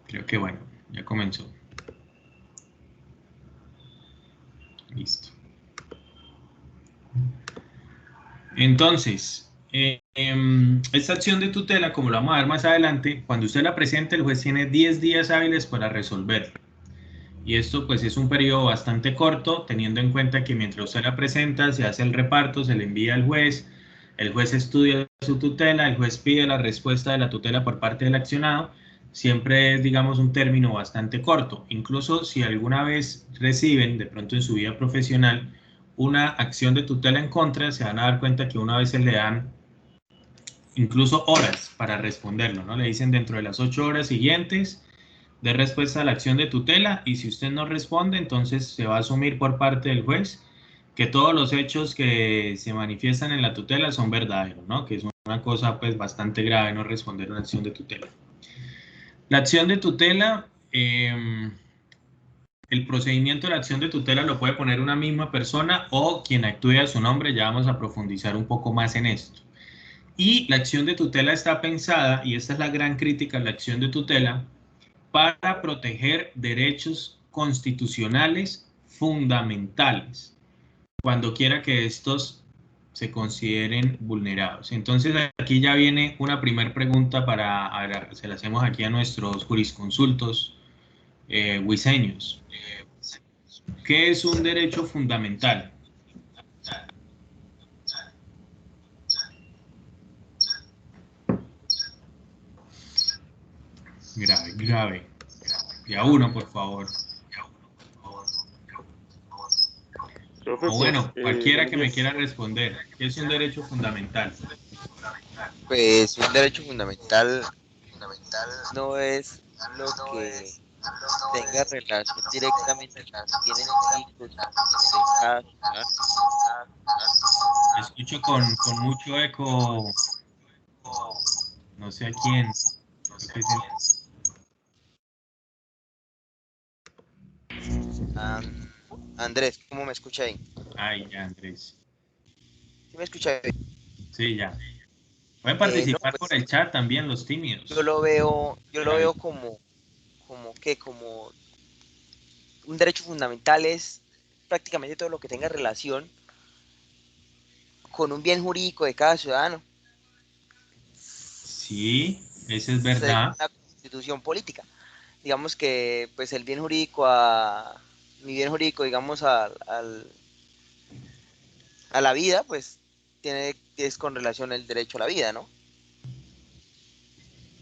Creo que bueno, ya comenzó. Listo. Entonces, esta acción de tutela, como lo vamos a ver más adelante, cuando usted la presente, el juez tiene 10 días hábiles para resolverla. Y esto pues es un periodo bastante corto, teniendo en cuenta que mientras usted la presenta, se hace el reparto, se le envía al juez, el juez estudia su tutela, el juez pide la respuesta de la tutela por parte del accionado, siempre es, digamos, un término bastante corto. Incluso si alguna vez reciben, de pronto en su vida profesional, una acción de tutela en contra, se van a dar cuenta que una vez se le dan incluso horas para responderlo, ¿no? Le dicen dentro de las 8 horas siguientes de respuesta a la acción de tutela, y si usted no responde, entonces se va a asumir por parte del juez que todos los hechos que se manifiestan en la tutela son verdaderos, ¿no? Que es una cosa pues bastante grave no responder a una acción de tutela. La acción de tutela, el procedimiento de la acción de tutela lo puede poner una misma persona o quien actúe a su nombre, ya vamos a profundizar un poco más en esto. Y la acción de tutela está pensada, y esta es la gran crítica a la acción de tutela, para proteger derechos constitucionales fundamentales, cuando quiera que estos se consideren vulnerados. Entonces aquí ya viene una primera pregunta se la hacemos aquí a nuestros jurisconsultos huiseños. ¿Qué es un derecho fundamental? Grave, grave. Y a uno, por favor. Profe, O pues, bueno, cualquiera buenos que me quiera días. responder. ¿Qué es un derecho fundamental? Pues un derecho fundamental no es lo que tenga relación directamente con bienes jurídicos de cada ciudadano. Escucho con mucho eco, no sé a quién. Creo que An- Andrés, ¿cómo me escucha ahí? Ay, ya, Andrés. ¿Sí me escucha bien? Sí, ya. Pueden No, participar por pues el chat también los yo tímidos. lo veo, yo lo Grave. veo como un derecho fundamental es prácticamente todo lo que tenga relación con un bien jurídico de cada ciudadano, Sí, eso es según verdad. la constitución política. Digamos que pues el bien jurídico mi bien jurídico, digamos, a la vida, pues es con relación al derecho a la vida, ¿no?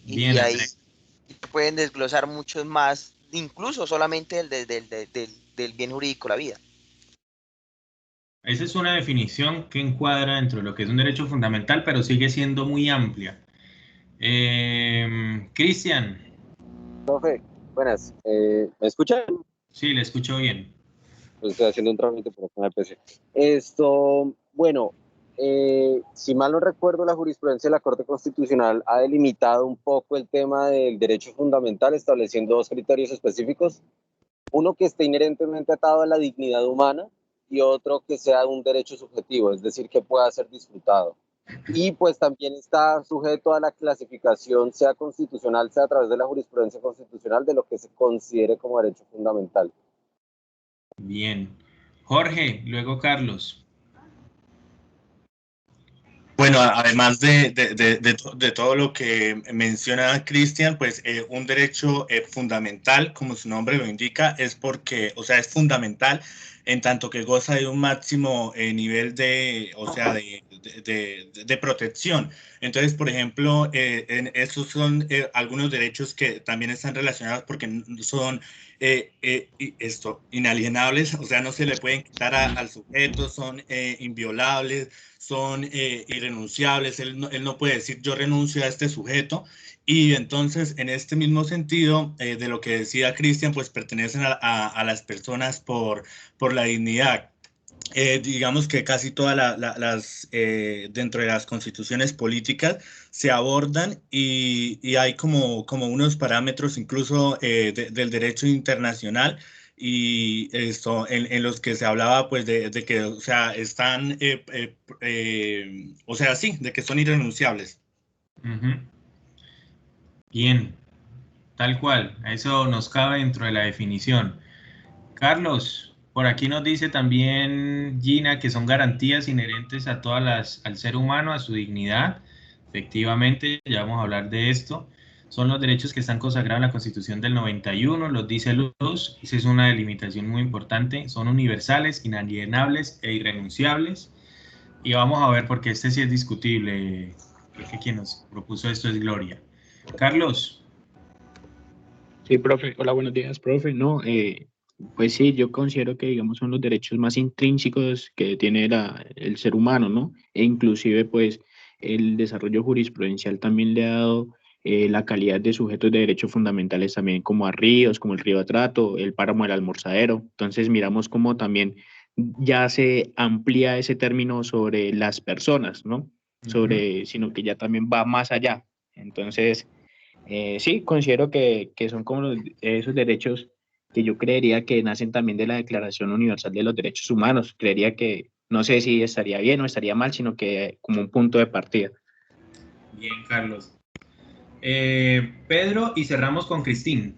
Bien, Y ahí Andrés. pueden desglosar muchos más, incluso solamente del bien jurídico, la vida. Esa es una definición que encuadra dentro de lo que es un derecho fundamental, pero sigue siendo muy amplia. Cristian, Profe, buenas. ¿Me escuchan? sí, le escucho bien. Pues estoy haciendo un trámite por acá en el PC. Bueno, si mal no recuerdo, la jurisprudencia de la Corte Constitucional ha delimitado un poco el tema del derecho fundamental, estableciendo dos criterios específicos. Uno que esté inherentemente atado a la dignidad humana y otro que sea un derecho subjetivo, es decir, que pueda ser disfrutado. Y pues también está sujeto a la clasificación, sea constitucional, sea a través de la jurisprudencia constitucional, de lo que se considere como derecho fundamental. Bien. Jorge, luego Carlos. Bueno, además de todo lo que menciona Cristian, pues un derecho fundamental, como su nombre lo indica, es porque, o sea, es fundamental en tanto que goza de un máximo nivel o sea, de protección. Entonces, por ejemplo, estos son algunos derechos que también están relacionados porque son inalienables, o sea, no se le pueden quitar al sujeto, son inviolables, son irrenunciables, él no puede decir yo renuncio a este sujeto, y entonces en este mismo sentido de lo que decía Cristian, pues pertenecen a las personas por la dignidad. Digamos que casi todas las, dentro de las constituciones políticas se abordan y hay como unos parámetros incluso del derecho internacional y esto en los que se hablaba pues de que, o sea, están, o sea, sí, de que son irrenunciables. Ujú. Bien. tal cual, eso nos cabe dentro de la definición. Carlos, por aquí nos dice también Gina que son garantías inherentes a al ser humano, a su dignidad. Efectivamente, ya vamos a hablar de esto. Son los derechos que están consagrados en la Constitución del 91, los dice Luz, esa es una delimitación muy importante, son universales, inalienables e irrenunciables. Y vamos a ver, porque este sí es discutible, creo que quien nos propuso esto es Gloria. Carlos. Sí, profe. Hola, buenos días, profe. No, pues sí, yo considero que, digamos, son los derechos más intrínsecos que tiene el ser humano, ¿no? E inclusive, pues, el desarrollo jurisprudencial también le ha dado la calidad de sujetos de derechos fundamentales también, como a ríos, como el río Atrato, el páramo del Almorzadero. Entonces, miramos cómo también ya se amplía ese término sobre las personas, ¿no? Sino que ya también va más allá. Entonces, sí, considero que son como esos derechos que yo creería que nacen también de la Declaración Universal de los Derechos Humanos. Creería que no sé si estaría bien o estaría mal, sino que como un punto de partida. Bien, Carlos. Pedro, y cerramos con Cristín.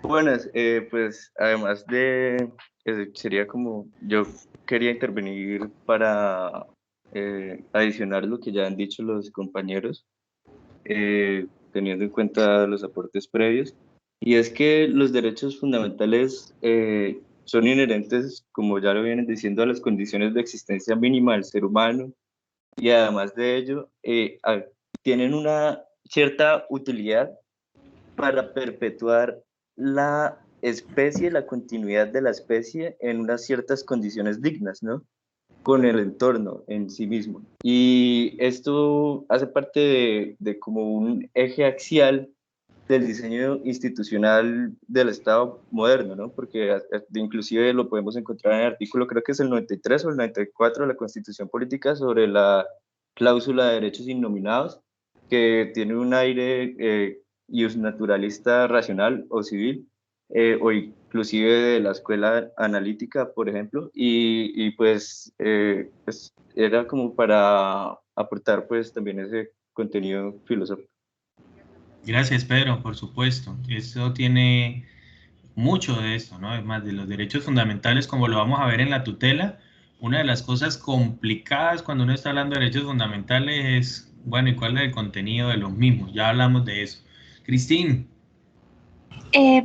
Buenas, pues además de, sería como, yo quería intervenir para adicionar lo que ya han dicho los compañeros, teniendo en cuenta los aportes previos, y es que los derechos fundamentales son inherentes, como ya lo vienen diciendo, a las condiciones de existencia mínima del ser humano, y además de ello, tienen una cierta utilidad para perpetuar la especie, la continuidad de la especie en unas ciertas condiciones dignas, ¿no? Con el entorno en sí mismo. Y esto hace parte de como un eje axial del diseño institucional del Estado moderno, ¿no? Porque inclusive lo podemos encontrar en el artículo, creo que es el 93 o el 94 de la Constitución Política sobre la cláusula de derechos innominados, que tiene un aire naturalista racional o civil, o inclusive de la escuela analítica, por ejemplo, y pues, pues era como para aportar pues también ese contenido filosófico. Gracias, Pedro, por supuesto. Eso tiene mucho de esto, ¿no? Es más, de los derechos fundamentales, como lo vamos a ver en la tutela, una de las cosas complicadas cuando uno está hablando de derechos fundamentales es, bueno, ¿y cuál es el contenido de los mismos? Ya hablamos de eso. Cristín.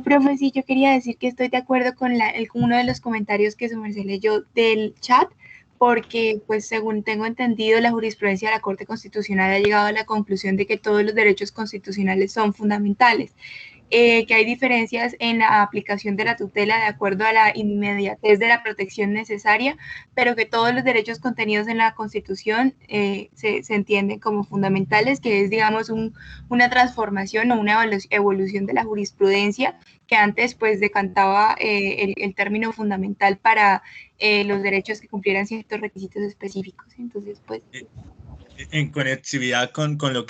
Profe, sí, yo quería decir que estoy de acuerdo con uno de los comentarios que su merced leyó del chat, porque, pues, según tengo entendido, la jurisprudencia de la Corte Constitucional ha llegado a la conclusión de que todos los derechos constitucionales son fundamentales. Que hay diferencias en la aplicación de la tutela de acuerdo a la inmediatez de la protección necesaria, pero que todos los derechos contenidos en la Constitución se entienden como fundamentales, que es, digamos, una transformación o una evolución de la jurisprudencia que antes pues decantaba el término fundamental para los derechos que cumplieran ciertos requisitos específicos. Entonces, pues... En conectividad con lo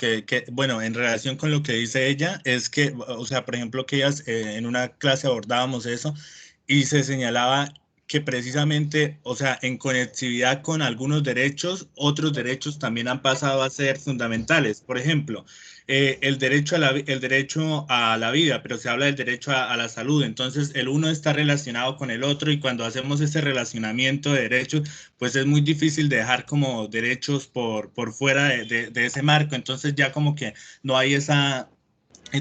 bueno, en relación con lo que dice ella, es que, o sea, por ejemplo, que ellas en una clase abordábamos eso y se señalaba que precisamente, o sea, en conectividad con algunos derechos, otros derechos también han pasado a ser fundamentales. Por ejemplo, el derecho a la vida, pero se habla del derecho a la salud. Entonces, el uno está relacionado con el otro y cuando hacemos ese relacionamiento de derechos, pues es muy difícil dejar como derechos por fuera de ese marco. Entonces, ya como que no hay esa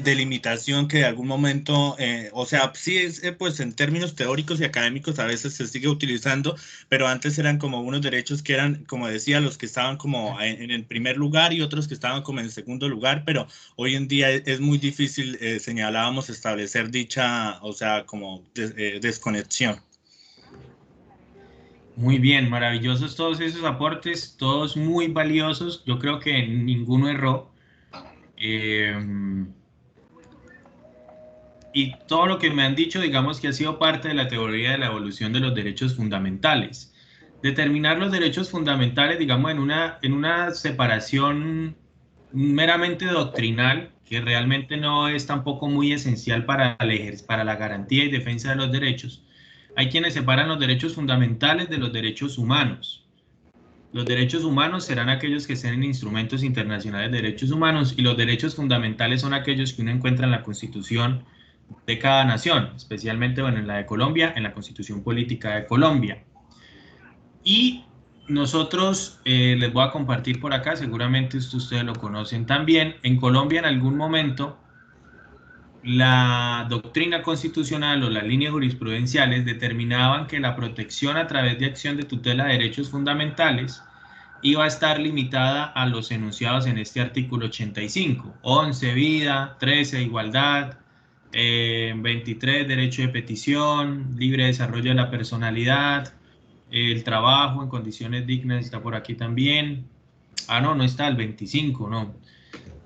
delimitación que de algún momento, o sea, sí es, pues en términos teóricos y académicos a veces se sigue utilizando, pero antes eran como unos derechos que eran, como decía, los que estaban como en el primer lugar y otros que estaban como en el segundo lugar, pero hoy en día es muy difícil, señalábamos, establecer dicha, o sea, como desconexión. Muy bien, maravillosos todos esos aportes, todos muy valiosos. Yo creo que ninguno erró. Y todo lo que me han dicho, digamos que ha sido parte de la teoría de la evolución de los derechos fundamentales. Determinar los derechos fundamentales, digamos, en una separación meramente doctrinal, que realmente no es tampoco muy esencial para la garantía y defensa de los derechos. Hay quienes separan los derechos fundamentales de los derechos humanos. Los derechos humanos serán aquellos que estén en instrumentos internacionales de derechos humanos y los derechos fundamentales son aquellos que uno encuentra en la Constitución de cada nación, especialmente, bueno, en la de Colombia, en la Constitución Política de Colombia. Y nosotros les voy a compartir por acá, seguramente ustedes lo conocen también. En Colombia en algún momento la doctrina constitucional o las líneas jurisprudenciales determinaban que la protección a través de acción de tutela de derechos fundamentales iba a estar limitada a los enunciados en este artículo 85, 11 vida, 13 igualdad, 23 derecho de petición, libre desarrollo de la personalidad, el trabajo en condiciones dignas está por aquí también. Ah, no, no está el 25, no.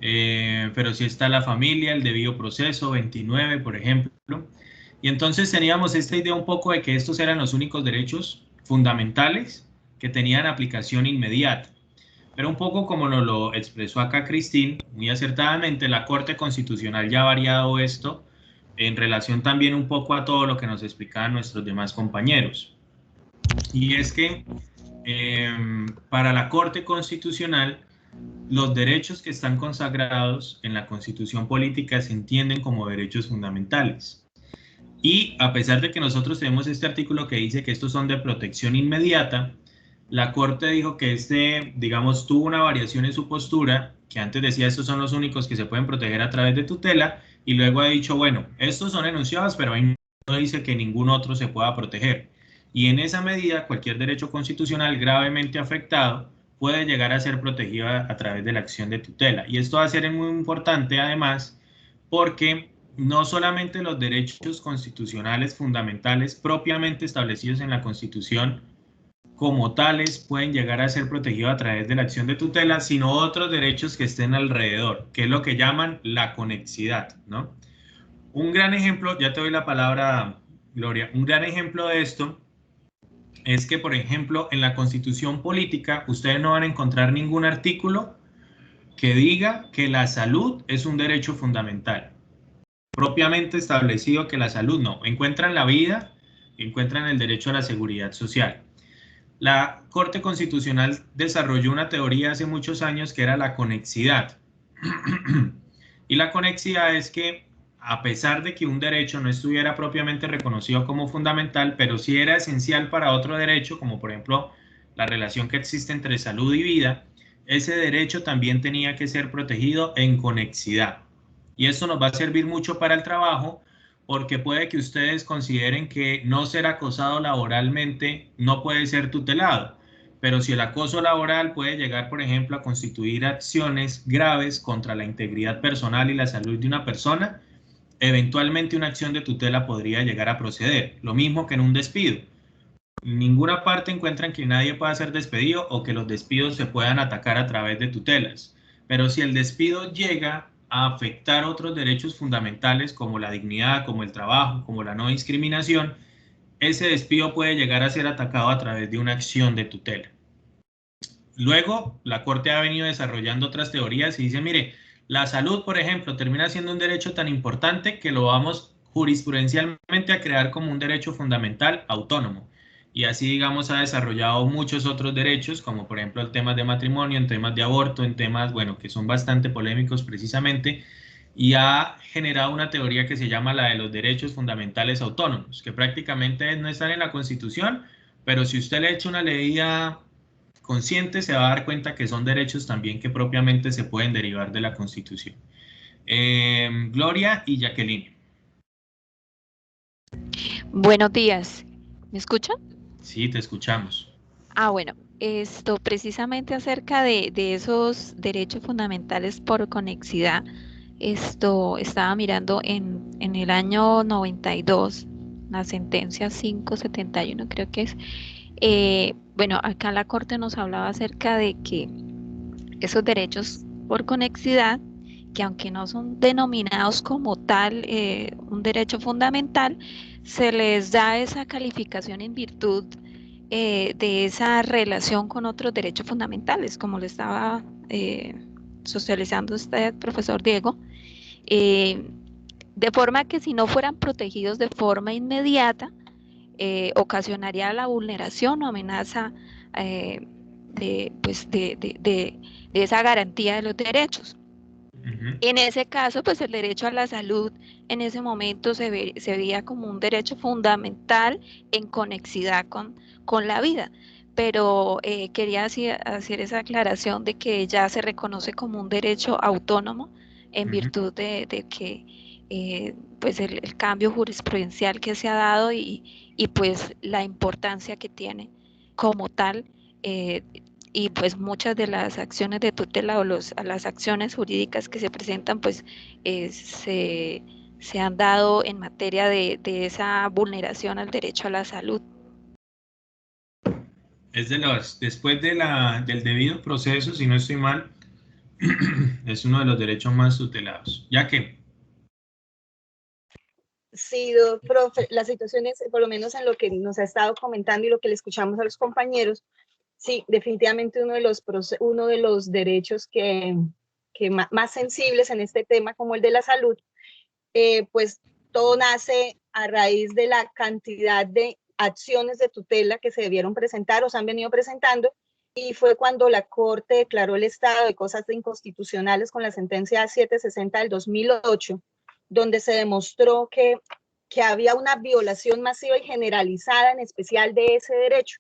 Pero sí está la familia, el debido proceso, 29, por ejemplo. Y entonces teníamos esta idea un poco de que estos eran los únicos derechos fundamentales que tenían aplicación inmediata. Pero un poco como nos lo expresó acá Cristín, muy acertadamente, la Corte Constitucional ya ha variado esto en relación también un poco a todo lo que nos explicaban nuestros demás compañeros. Y es que para la Corte Constitucional, los derechos que están consagrados en la Constitución Política se entienden como derechos fundamentales. Y a pesar de que nosotros tenemos este artículo que dice que estos son de protección inmediata, la Corte dijo que digamos, tuvo una variación en su postura, que antes decía estos son los únicos que se pueden proteger a través de tutela, y luego ha dicho, bueno, estos son enunciados, pero ahí no dice que ningún otro se pueda proteger. Y en esa medida, cualquier derecho constitucional gravemente afectado puede llegar a ser protegido a través de la acción de tutela. Y esto va a ser muy importante, además, porque no solamente los derechos constitucionales fundamentales propiamente establecidos en la Constitución como tales pueden llegar a ser protegidos a través de la acción de tutela, sino otros derechos que estén alrededor, que es lo que llaman la conexidad, ¿no? Un gran ejemplo, ya te doy la palabra, Gloria, un gran ejemplo de esto es que, por ejemplo, en la Constitución Política, ustedes no van a encontrar ningún artículo que diga que la salud es un derecho fundamental. Propiamente establecido que la salud no. Encuentran la vida, encuentran el derecho a la seguridad social. La Corte Constitucional desarrolló una teoría hace muchos años que era la conexidad. Y la conexidad es que a pesar de que un derecho no estuviera propiamente reconocido como fundamental, pero sí era esencial para otro derecho, como por ejemplo la relación que existe entre salud y vida, ese derecho también tenía que ser protegido en conexidad. Y esto nos va a servir mucho para el trabajo, porque puede que ustedes consideren que no ser acosado laboralmente no puede ser tutelado, pero si el acoso laboral puede llegar, por ejemplo, a constituir acciones graves contra la integridad personal y la salud de una persona, eventualmente una acción de tutela podría llegar a proceder. Lo mismo que en un despido. En ninguna parte encuentran que nadie pueda ser despedido o que los despidos se puedan atacar a través de tutelas. Pero si el despido llega a afectar otros derechos fundamentales como la dignidad, como el trabajo, como la no discriminación, ese despido puede llegar a ser atacado a través de una acción de tutela. Luego, la Corte ha venido desarrollando otras teorías y dice, mire, la salud, por ejemplo, termina siendo un derecho tan importante que lo vamos jurisprudencialmente a crear como un derecho fundamental autónomo. Y así, digamos, ha desarrollado muchos otros derechos, como por ejemplo el tema de matrimonio, en temas de aborto, en temas, bueno, que son bastante polémicos precisamente, y ha generado una teoría que se llama la de los derechos fundamentales autónomos, que prácticamente no están en la Constitución, pero si usted le echa una leída consciente se va a dar cuenta que son derechos también que propiamente se pueden derivar de la Constitución. Gloria y Jacqueline. Buenos días. ¿Me escuchan? Sí, te escuchamos. Bueno, esto precisamente acerca de esos derechos fundamentales por conexidad, estaba mirando en el año 92, la sentencia 571 creo que es, bueno, acá la Corte nos hablaba acerca de que esos derechos por conexidad, que aunque no son denominados como tal un derecho fundamental, se les da esa calificación en virtud de esa relación con otros derechos fundamentales, como le estaba socializando usted, profesor Diego, de forma que si no fueran protegidos de forma inmediata, ocasionaría la vulneración o amenaza esa garantía de los derechos. Ujú. En ese caso, pues el derecho a la salud en ese momento se veía como un derecho fundamental en conexidad con la vida. Pero quería hacer esa aclaración de que ya se reconoce como un derecho autónomo en Ujú. virtud de que pues el cambio jurisprudencial que se ha dado y pues la importancia que tiene como tal. Y pues muchas de las acciones de tutela o las acciones jurídicas que se presentan pues se han dado en materia de esa vulneración al derecho a la salud. Es después del debido proceso, si no estoy mal, es uno de los derechos más tutelados, ya que Sí, profe, la situación es, por lo menos en lo que nos ha estado comentando y lo que le escuchamos a los compañeros, sí, definitivamente uno de los derechos que más sensibles en este tema, como el de la salud, pues todo nace a raíz de la cantidad de acciones de tutela que se debieron presentar o se han venido presentando, y fue cuando la Corte declaró el estado de cosas inconstitucionales con la sentencia 760 del 2008, donde se demostró que había una violación masiva y generalizada, en especial de ese derecho.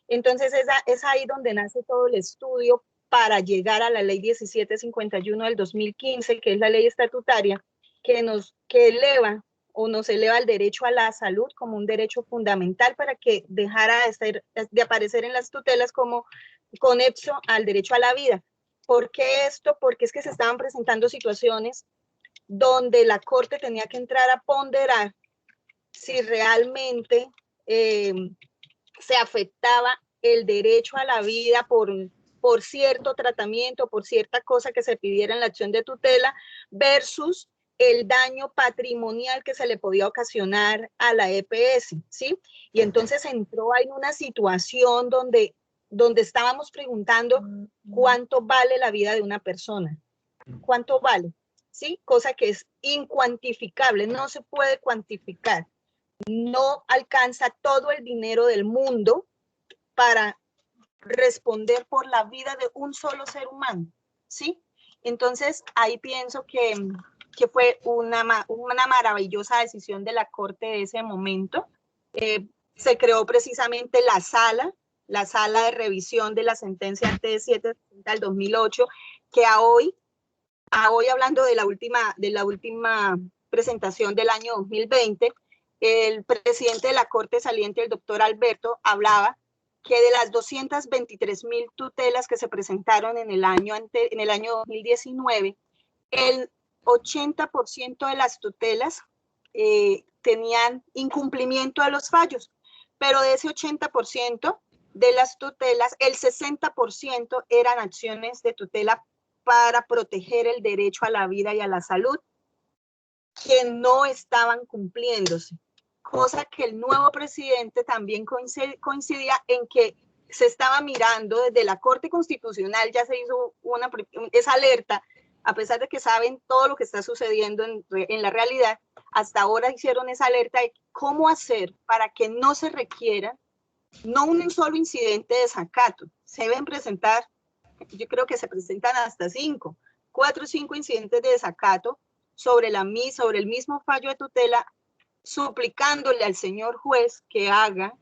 Entonces es ahí donde nace todo el estudio para llegar a la ley 1751 del 2015, que es la ley estatutaria, que eleva o nos eleva el derecho a la salud como un derecho fundamental para que dejara de aparecer en las tutelas como conexo al derecho a la vida. ¿Por qué esto? Porque es que se estaban presentando situaciones donde la Corte tenía que entrar a ponderar si realmente se afectaba el derecho a la vida por cierto tratamiento, por cierta cosa que se pidiera en la acción de tutela, versus el daño patrimonial que se le podía ocasionar a la EPS, ¿sí? Y entonces entró en una situación donde estábamos preguntando cuánto vale la vida de una persona, cuánto vale, ¿sí? Cosa que es incuantificable, no se puede cuantificar, no alcanza todo el dinero del mundo para responder por la vida de un solo ser humano, ¿sí? Entonces, ahí pienso que fue una maravillosa decisión de la Corte de ese momento. Se creó precisamente la sala de revisión de la sentencia T7 del 2008, que a hoy hablando de la última presentación del año 2020, el presidente de la Corte saliente, el doctor Alberto, hablaba que de las 223,000 tutelas que se presentaron en el año 2019, el 80% de las tutelas tenían incumplimiento de los fallos, pero de ese 80% de las tutelas, el 60% eran acciones de tutela para proteger el derecho a la vida y a la salud, que no estaban cumpliéndose. Cosa que el nuevo presidente también coincidía en que se estaba mirando desde la Corte Constitucional, ya se hizo esa alerta, a pesar de que saben todo lo que está sucediendo en la realidad, hasta ahora hicieron esa alerta de cómo hacer para que no se requiera no un solo incidente de desacato, se deben presentar, yo creo que se presentan hasta 4 o 5 incidentes de desacato sobre el mismo fallo de tutela, suplicándole al señor juez que haga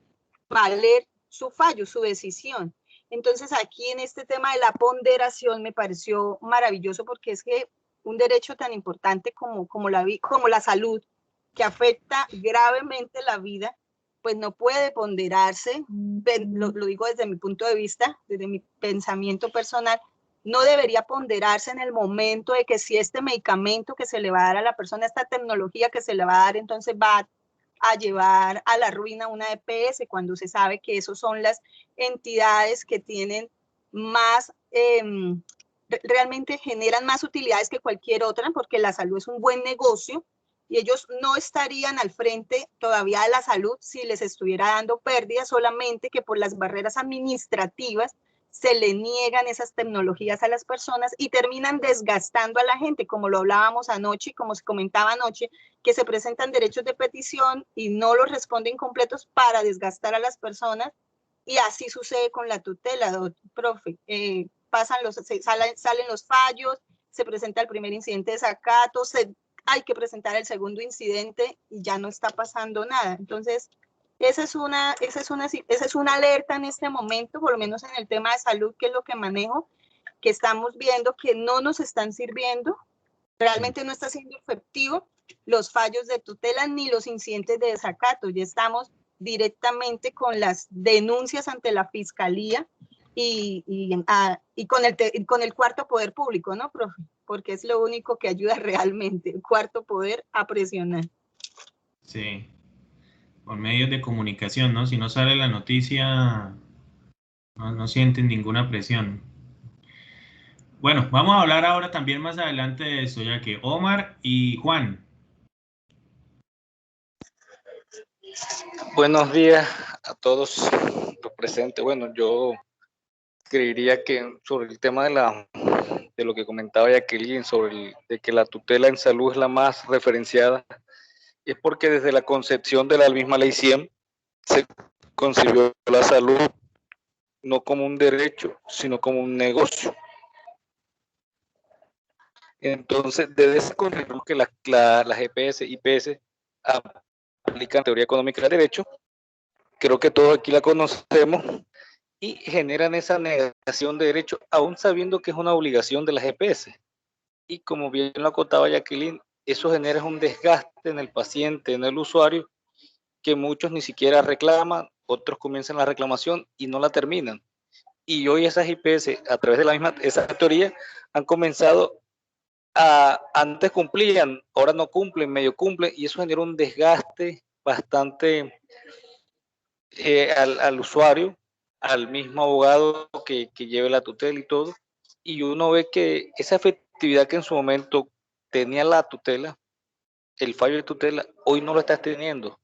valer su fallo, su decisión. Entonces aquí en este tema de la ponderación me pareció maravilloso, porque es que un derecho tan importante como la salud, que afecta gravemente la vida, pues no puede ponderarse, lo digo desde mi punto de vista, desde mi pensamiento personal, no debería ponderarse en el momento de que si este medicamento que se le va a dar a la persona, esta tecnología que se le va a dar, entonces va a llevar a la ruina una EPS, cuando se sabe que esos son las entidades que tienen más, realmente generan más utilidades que cualquier otra, porque la salud es un buen negocio, y ellos no estarían al frente todavía de la salud si les estuviera dando pérdidas, solamente que por las barreras administrativas se le niegan esas tecnologías a las personas y terminan desgastando a la gente, como lo hablábamos anoche y como se comentaba anoche, que se presentan derechos de petición y no los responden completos para desgastar a las personas Y así sucede con la tutela, profe. Salen los fallos, se presenta el primer incidente de desacato, hay que presentar el segundo incidente y ya no está pasando nada. Entonces, esa es una alerta en este momento, por lo menos en el tema de salud, que es lo que manejo, que estamos viendo que no nos están sirviendo, realmente no está siendo efectivo los fallos de tutela ni los incidentes de desacato. Ya estamos directamente con las denuncias ante la Fiscalía y con el cuarto poder público, ¿no, profe? Porque es lo único que ayuda realmente, el cuarto poder a presionar. Sí, por medios de comunicación, ¿no? Si no sale la noticia, no sienten ninguna presión. Bueno, vamos a hablar ahora también más adelante de eso, ya que Omar y Juan. Buenos días a todos los presentes. Bueno, yo creería que sobre el tema de lo que comentaba Jacqueline, de que la tutela en salud es la más referenciada, es porque desde la concepción de la misma Ley 100 se concibió la salud no como un derecho, sino como un negocio. Entonces, desde ese concepto que las EPS y IPS aplican teoría económica del derecho, creo que todos aquí la conocemos, y generan esa negación de derecho, aún sabiendo que es una obligación de las EPS. Y como bien lo acotaba Jacqueline, eso genera un desgaste en el paciente, en el usuario, que muchos ni siquiera reclaman, otros comienzan la reclamación y no la terminan. Y hoy esas IPS, a través de esa teoría, han comenzado antes cumplían, ahora no cumplen, medio cumplen, y eso genera un desgaste bastante al usuario, al mismo abogado que lleve la tutela y todo, y uno ve que esa efectividad que en su momento tenía la tutela, el fallo de tutela, hoy no lo está teniendo,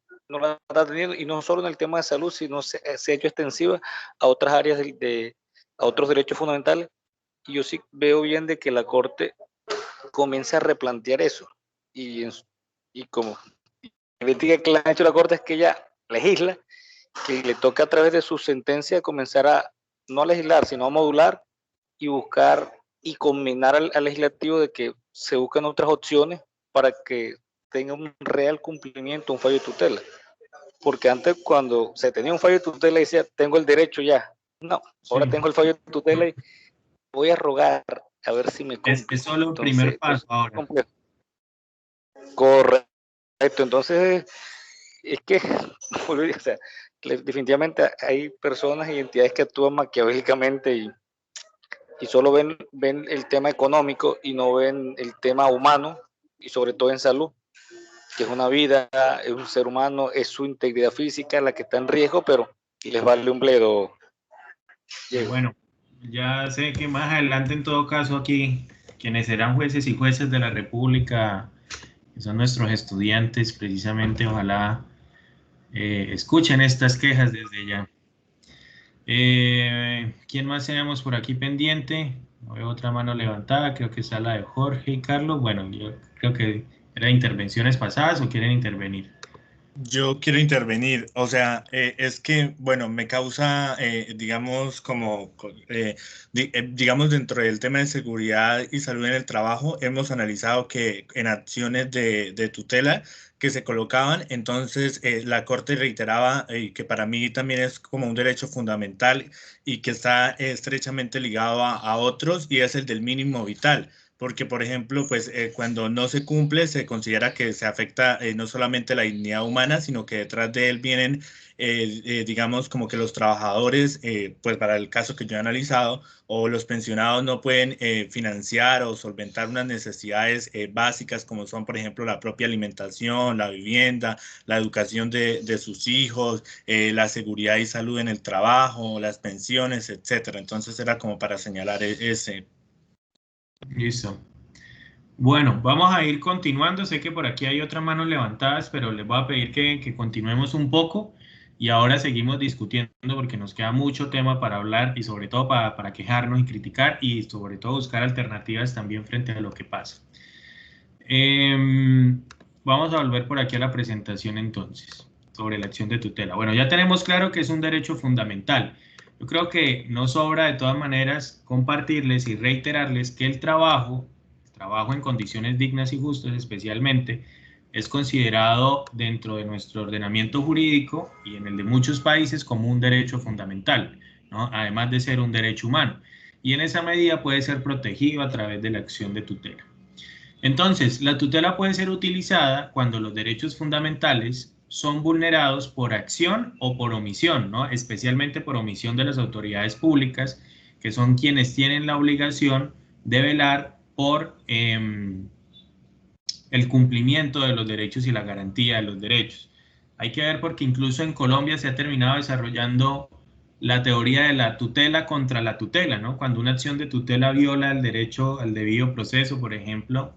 y no solo en el tema de salud, sino se ha hecho extensiva a otras áreas a otros derechos fundamentales, y yo sí veo bien de que la Corte comience a replantear eso, y como crítica que le ha hecho la Corte es que ella legisla, que le toca a través de su sentencia comenzar no a legislar, sino a modular y buscar y combinar al legislativo de que se busquen otras opciones para que tenga un real cumplimiento, un fallo de tutela. Porque antes, cuando se tenía un fallo de tutela, decía, tengo el derecho ya. No, ahora tengo el fallo de tutela y voy a rogar a ver si me cumple. Es solo el primer paso ahora. Correcto, entonces es que, o sea, definitivamente hay personas y entidades que actúan maquiavélicamente y solo ven el tema económico y no ven el tema humano, y sobre todo en salud, que es una vida, es un ser humano, es su integridad física la que está en riesgo, pero les vale un bledo. Bueno, ya sé que más adelante, en todo caso, aquí quienes serán jueces y jueces de la República, que son nuestros estudiantes, precisamente, ojalá escuchen estas quejas desde ya. ¿Quién más tenemos por aquí pendiente? Veo otra mano levantada, creo que está la de Jorge y Carlos. Bueno, yo creo que eran intervenciones pasadas o quieren intervenir. Yo quiero intervenir, o sea, es que, bueno, me causa, digamos, digamos, dentro del tema de seguridad y salud en el trabajo, hemos analizado que en acciones de tutela que se colocaban, entonces la Corte reiteraba que para mí también es como un derecho fundamental y que está estrechamente ligado a otros, y es el del mínimo vital. Porque, por ejemplo, pues cuando no se cumple, se considera que se afecta no solamente la dignidad humana, sino que detrás de él vienen, digamos, como que los trabajadores, pues para el caso que yo he analizado, o los pensionados no pueden financiar o solventar unas necesidades básicas, como son, por ejemplo, la propia alimentación, la vivienda, la educación de sus hijos, la seguridad y salud en el trabajo, las pensiones, etcétera. Entonces era como para señalar ese. Listo. Bueno, vamos a ir continuando. Sé que por aquí hay otras manos levantadas, pero les voy a pedir que continuemos un poco y ahora seguimos discutiendo porque nos queda mucho tema para hablar y sobre todo para quejarnos y criticar y sobre todo buscar alternativas también frente a lo que pasa. Vamos a volver por aquí a la presentación entonces. sobre la acción de tutela. Bueno, ya tenemos claro que es un derecho fundamental. Yo creo que no sobra de todas maneras compartirles y reiterarles que el trabajo en condiciones dignas y justas especialmente, es considerado dentro de nuestro ordenamiento jurídico y en el de muchos países como un derecho fundamental, ¿no? Además de ser un derecho humano. Y en esa medida puede ser protegido a través de la acción de tutela. Entonces, la tutela puede ser utilizada cuando los derechos fundamentales son vulnerados por acción o por omisión, ¿no? Especialmente por omisión de las autoridades públicas, que son quienes tienen la obligación de velar por el cumplimiento de los derechos y la garantía de los derechos. Hay que ver porque incluso en Colombia se ha terminado desarrollando la teoría de la tutela contra la tutela, ¿no? Cuando una acción de tutela viola el derecho al debido proceso, por ejemplo,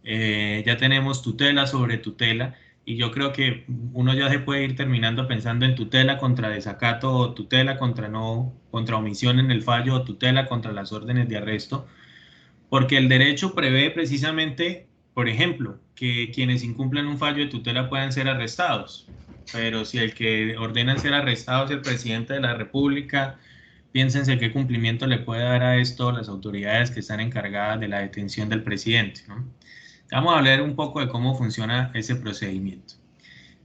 ya tenemos tutela sobre tutela, y yo creo que uno ya se puede ir terminando pensando en tutela contra desacato, o tutela contra omisión en el fallo, o tutela contra las órdenes de arresto, porque el derecho prevé precisamente, por ejemplo, que quienes incumplan un fallo de tutela puedan ser arrestados, pero si el que ordena ser arrestado es el presidente de la República, piénsense qué cumplimiento le puede dar a esto las autoridades que están encargadas de la detención del presidente, ¿no? Vamos a hablar un poco de cómo funciona ese procedimiento.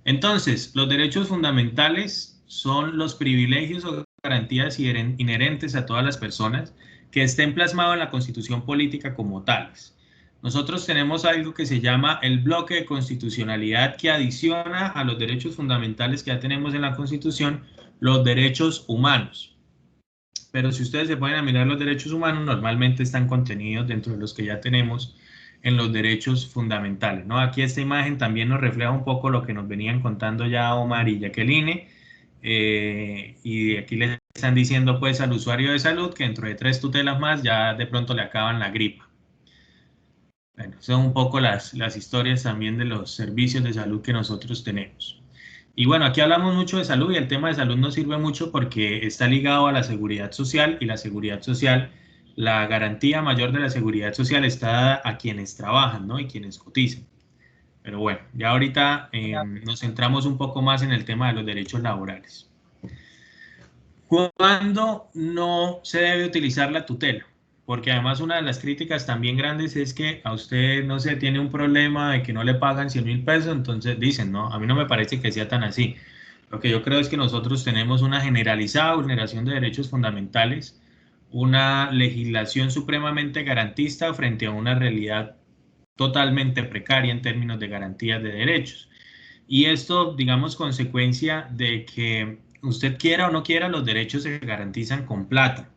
Entonces, los derechos fundamentales son los privilegios o garantías inherentes a todas las personas que estén plasmados en la Constitución política como tales. Nosotros tenemos algo que se llama el bloque de constitucionalidad, que adiciona a los derechos fundamentales que ya tenemos en la Constitución los derechos humanos. Pero si ustedes se ponen a mirar los derechos humanos, normalmente están contenidos dentro de los que ya tenemos en los derechos fundamentales, ¿no? Aquí esta imagen también nos refleja un poco lo que nos venían contando ya Omar y Jacqueline, y aquí le están diciendo pues al usuario de salud que dentro de 3 tutelas más ya de pronto le acaban la gripa. Bueno, son un poco las historias también de los servicios de salud que nosotros tenemos. Y bueno, aquí hablamos mucho de salud, y el tema de salud nos sirve mucho porque está ligado a la seguridad social, y la seguridad social, la garantía mayor de la seguridad social está dada a quienes trabajan, ¿no? Y quienes cotizan. Pero bueno, ya ahorita nos centramos un poco más en el tema de los derechos laborales. ¿Cuándo no se debe utilizar la tutela? Porque además una de las críticas también grandes es que a usted, no sé, tiene un problema de que no le pagan 100.000 pesos, entonces dicen, no, a mí no me parece que sea tan así. Lo que yo creo es que nosotros tenemos una generalizada vulneración de derechos fundamentales, una legislación supremamente garantista frente a una realidad totalmente precaria en términos de garantías de derechos. Y esto, digamos, consecuencia de que usted quiera o no quiera, los derechos se garantizan con plata.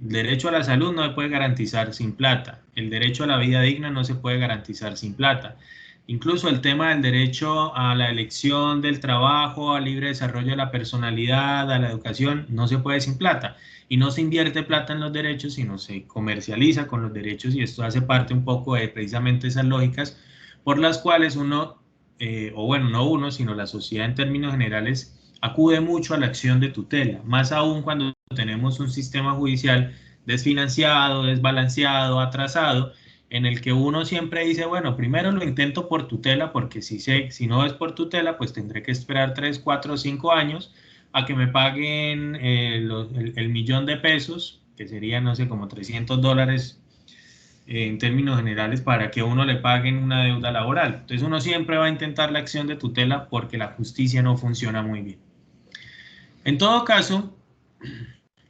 El derecho a la salud no se puede garantizar sin plata. El derecho a la vida digna no se puede garantizar sin plata. Incluso el tema del derecho a la elección del trabajo, al libre desarrollo de la personalidad, a la educación, no se puede sin plata. Y no se invierte plata en los derechos, sino se comercializa con los derechos, y esto hace parte un poco de precisamente esas lógicas por las cuales uno, o bueno, no uno, sino la sociedad en términos generales, acude mucho a la acción de tutela, más aún cuando tenemos un sistema judicial desfinanciado, desbalanceado, atrasado, en el que uno siempre dice, bueno, primero lo intento por tutela, porque si no es por tutela, pues tendré que esperar 3, 4, 5 años a que me paguen el millón de pesos, que serían, no sé, como $300 en términos generales, para que uno le paguen una deuda laboral. Entonces uno siempre va a intentar la acción de tutela porque la justicia no funciona muy bien. En todo caso,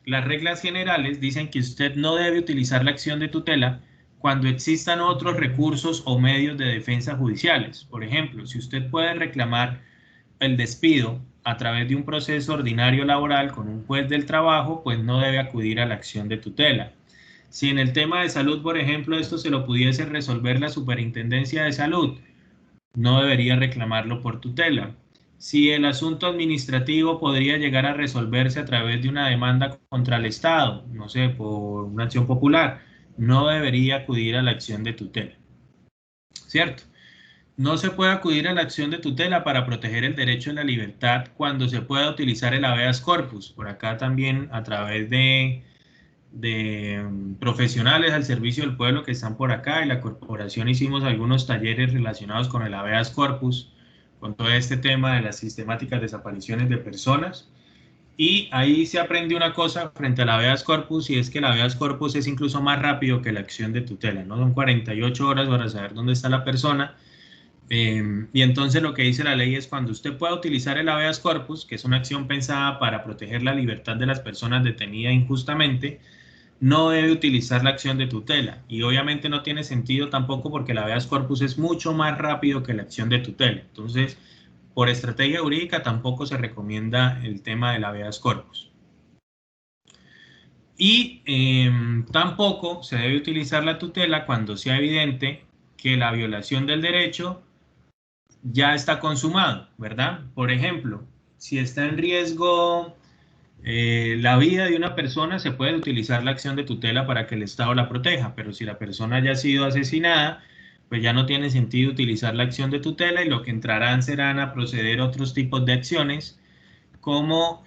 las reglas generales dicen que usted no debe utilizar la acción de tutela cuando existan otros recursos o medios de defensa judiciales. Por ejemplo, si usted puede reclamar el despido a través de un proceso ordinario laboral con un juez del trabajo, pues no debe acudir a la acción de tutela. Si en el tema de salud, por ejemplo, esto se lo pudiese resolver la Superintendencia de Salud, no debería reclamarlo por tutela. Si el asunto administrativo podría llegar a resolverse a través de una demanda contra el Estado, no sé, por una acción popular, no debería acudir a la acción de tutela. ¿Cierto? No se puede acudir a la acción de tutela para proteger el derecho a la libertad cuando se pueda utilizar el habeas corpus. Por acá también, a través de profesionales al servicio del pueblo que están por acá, y la corporación hicimos algunos talleres relacionados con el habeas corpus, con todo este tema de las sistemáticas desapariciones de personas. Y ahí se aprende una cosa frente a la habeas corpus, y es que el habeas corpus es incluso más rápido que la acción de tutela, ¿no? Son 48 horas para saber dónde está la persona. Y entonces lo que dice la ley es cuando usted pueda utilizar el habeas corpus, que es una acción pensada para proteger la libertad de las personas detenidas injustamente, no debe utilizar la acción de tutela. Y obviamente no tiene sentido tampoco porque el habeas corpus es mucho más rápido que la acción de tutela. Entonces, por estrategia jurídica tampoco se recomienda el tema del habeas corpus. Y tampoco se debe utilizar la tutela cuando sea evidente que la violación del derecho ya está consumado, ¿verdad? Por ejemplo, si está en riesgo la vida de una persona, se puede utilizar la acción de tutela para que el Estado la proteja, pero si la persona ya ha sido asesinada, pues ya no tiene sentido utilizar la acción de tutela, y lo que entrarán serán a proceder otros tipos de acciones, como,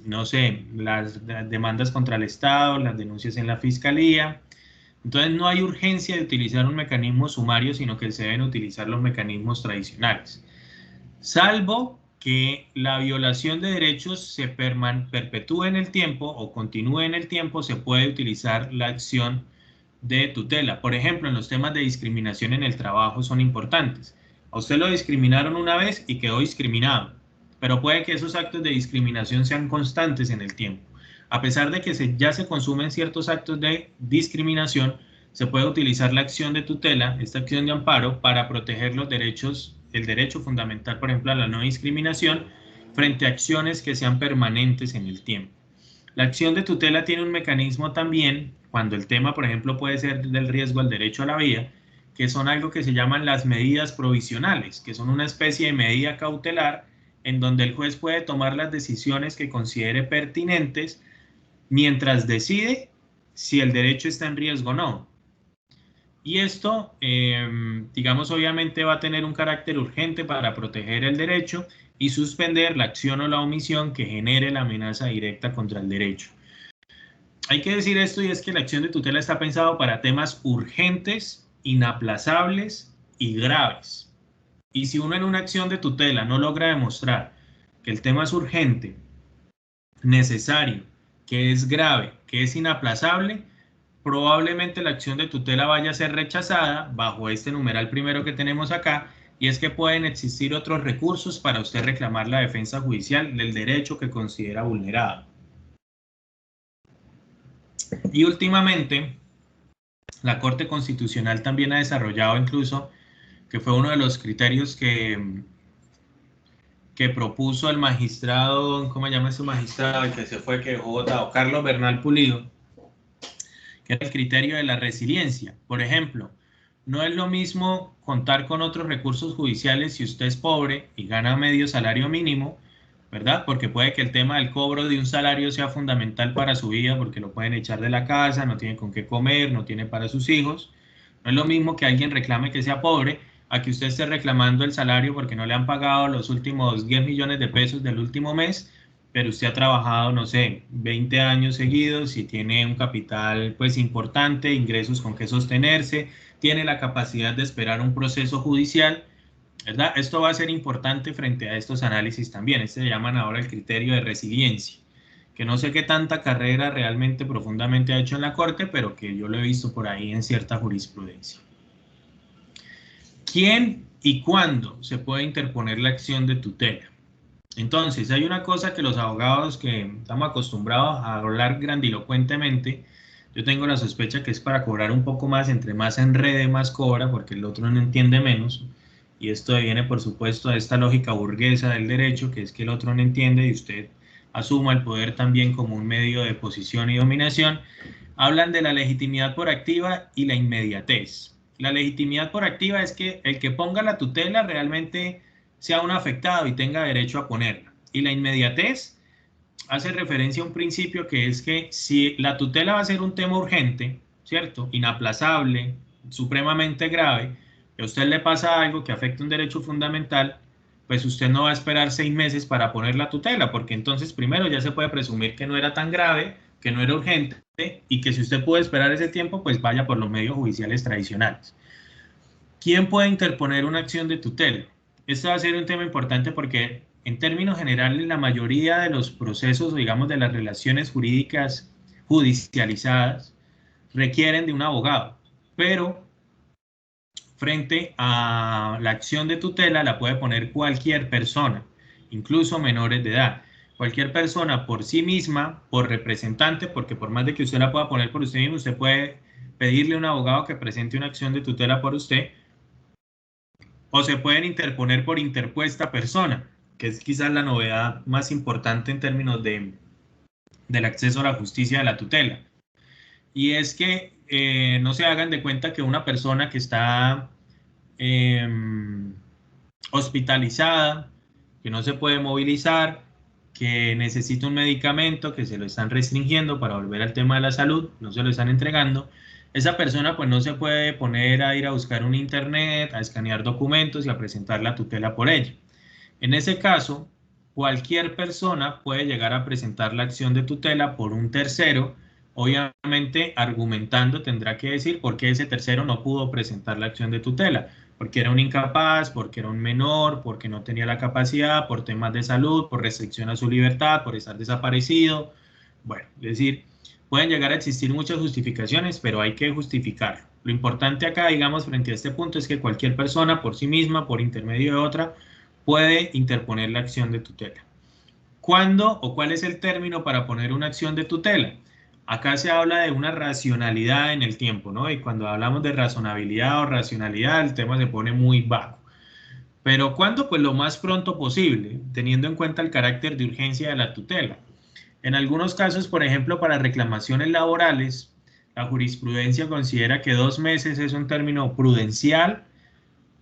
no sé, las demandas contra el Estado, las denuncias en la Fiscalía. Entonces no hay urgencia de utilizar un mecanismo sumario, sino que se deben utilizar los mecanismos tradicionales. Salvo que la violación de derechos se perpetúe en el tiempo o continúe en el tiempo, se puede utilizar la acción de tutela. Por ejemplo, en los temas de discriminación en el trabajo son importantes. A usted lo discriminaron una vez y quedó discriminado, pero puede que esos actos de discriminación sean constantes en el tiempo. A pesar de que ya se consumen ciertos actos de discriminación, se puede utilizar la acción de tutela, esta acción de amparo, para proteger los derechos, el derecho fundamental, por ejemplo, a la no discriminación, frente a acciones que sean permanentes en el tiempo. La acción de tutela tiene un mecanismo también, cuando el tema, por ejemplo, puede ser del riesgo al derecho a la vida, que son algo que se llaman las medidas provisionales, que son una especie de medida cautelar en donde el juez puede tomar las decisiones que considere pertinentes mientras decide si el derecho está en riesgo o no. Y esto, digamos, obviamente va a tener un carácter urgente para proteger el derecho y suspender la acción o la omisión que genere la amenaza directa contra el derecho. Hay que decir esto, y es que la acción de tutela está pensado para temas urgentes, inaplazables y graves. Y si uno en una acción de tutela no logra demostrar que el tema es urgente, necesario, que es grave, que es inaplazable, probablemente la acción de tutela vaya a ser rechazada bajo este numeral primero que tenemos acá, y es que pueden existir otros recursos para usted reclamar la defensa judicial del derecho que considera vulnerado. Y últimamente, la Corte Constitucional también ha desarrollado incluso, que fue uno de los criterios que propuso el magistrado, ¿cómo se llama ese magistrado? El que se fue, que dejó votado, Carlos Bernal Pulido, que es el criterio de la resiliencia. Por ejemplo, no es lo mismo contar con otros recursos judiciales si usted es pobre y gana medio salario mínimo, ¿verdad? Porque puede que el tema del cobro de un salario sea fundamental para su vida, porque lo pueden echar de la casa, no tiene con qué comer, no tiene para sus hijos. No es lo mismo que alguien reclame que sea pobre a que usted esté reclamando el salario porque no le han pagado los últimos 10 millones de pesos del último mes, pero usted ha trabajado, no sé, 20 años seguidos y tiene un capital pues importante, ingresos con que sostenerse, tiene la capacidad de esperar un proceso judicial, ¿verdad? Esto va a ser importante frente a estos análisis también. Se llaman ahora el criterio de resiliencia, que no sé qué tanta carrera realmente profundamente ha hecho en la Corte, pero que yo lo he visto por ahí en cierta jurisprudencia. ¿Quién y cuándo se puede interponer la acción de tutela? Entonces, hay una cosa que los abogados que estamos acostumbrados a hablar grandilocuentemente, yo tengo la sospecha que es para cobrar un poco más, entre más enrede, más cobra, porque el otro no entiende menos. Y esto viene, por supuesto, de esta lógica burguesa del derecho, que es que el otro no entiende y usted asuma el poder también como un medio de posición y dominación. Hablan de la legitimidad por activa y la inmediatez. La legitimidad por activa es que el que ponga la tutela realmente sea un afectado y tenga derecho a ponerla. Y la inmediatez hace referencia a un principio que es que si la tutela va a ser un tema urgente, ¿cierto? Inaplazable, supremamente grave, que a usted le pasa algo que afecta un derecho fundamental, pues usted no va a esperar 6 meses para poner la tutela, porque entonces primero ya se puede presumir que no era tan grave, que no era urgente, y que si usted puede esperar ese tiempo, pues vaya por los medios judiciales tradicionales. ¿Quién puede interponer una acción de tutela? Esto va a ser un tema importante porque en términos generales la mayoría de los procesos, digamos, de las relaciones jurídicas judicializadas requieren de un abogado, pero frente a la acción de tutela la puede poner cualquier persona, incluso menores de edad. Cualquier persona por sí misma, por representante, porque por más de que usted la pueda poner por usted mismo, usted puede pedirle a un abogado que presente una acción de tutela por usted, o se pueden interponer por interpuesta persona, que es quizás la novedad más importante en términos del acceso a la justicia de la tutela. Y es que no se hagan de cuenta que una persona que está hospitalizada, que no se puede movilizar, que necesita un medicamento, que se lo están restringiendo para volver al tema de la salud, no se lo están entregando, esa persona pues no se puede poner a ir a buscar un internet, a escanear documentos y a presentar la tutela por ello. En ese caso, cualquier persona puede llegar a presentar la acción de tutela por un tercero, obviamente argumentando tendrá que decir por qué ese tercero no pudo presentar la acción de tutela, porque era un incapaz, porque era un menor, porque no tenía la capacidad, por temas de salud, por restricción a su libertad, por estar desaparecido. Bueno, es decir, pueden llegar a existir muchas justificaciones, pero hay que justificarlo. Lo importante acá, digamos, frente a este punto es que cualquier persona por sí misma, por intermedio de otra, puede interponer la acción de tutela. ¿Cuándo o cuál es el término para poner una acción de tutela? Acá se habla de una racionalidad en el tiempo, ¿no? Y cuando hablamos de razonabilidad o racionalidad, el tema se pone muy vago. ¿Pero cuándo? Pues lo más pronto posible, teniendo en cuenta el carácter de urgencia de la tutela. En algunos casos, por ejemplo, para reclamaciones laborales, la jurisprudencia considera que 2 meses es un término prudencial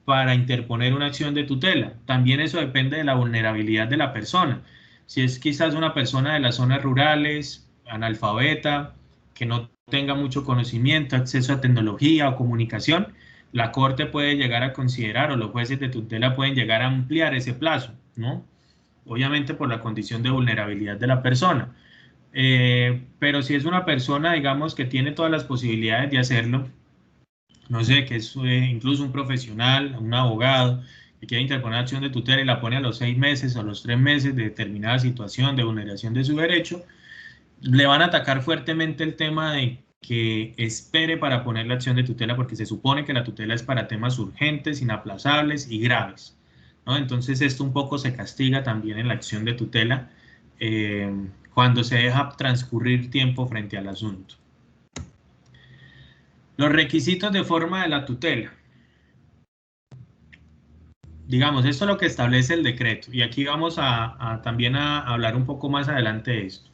para interponer una acción de tutela. También eso depende de la vulnerabilidad de la persona. Si es quizás una persona de las zonas rurales, analfabeta, que no tenga mucho conocimiento, acceso a tecnología o comunicación, la Corte puede llegar a considerar, o los jueces de tutela pueden llegar a ampliar ese plazo, ¿no? Obviamente por la condición de vulnerabilidad de la persona. Pero si es una persona, digamos, que tiene todas las posibilidades de hacerlo, no sé, que es incluso un profesional, un abogado, que quiere interponer acción de tutela y la pone a los 6 meses o a los 3 meses de determinada situación de vulneración de su derecho, le van a atacar fuertemente el tema de que espere para poner la acción de tutela, porque se supone que la tutela es para temas urgentes, inaplazables y graves, ¿no? Entonces esto un poco se castiga también en la acción de tutela cuando se deja transcurrir tiempo frente al asunto. Los requisitos de forma de la tutela. Digamos, esto es lo que establece el decreto, y aquí vamos también a hablar un poco más adelante de esto.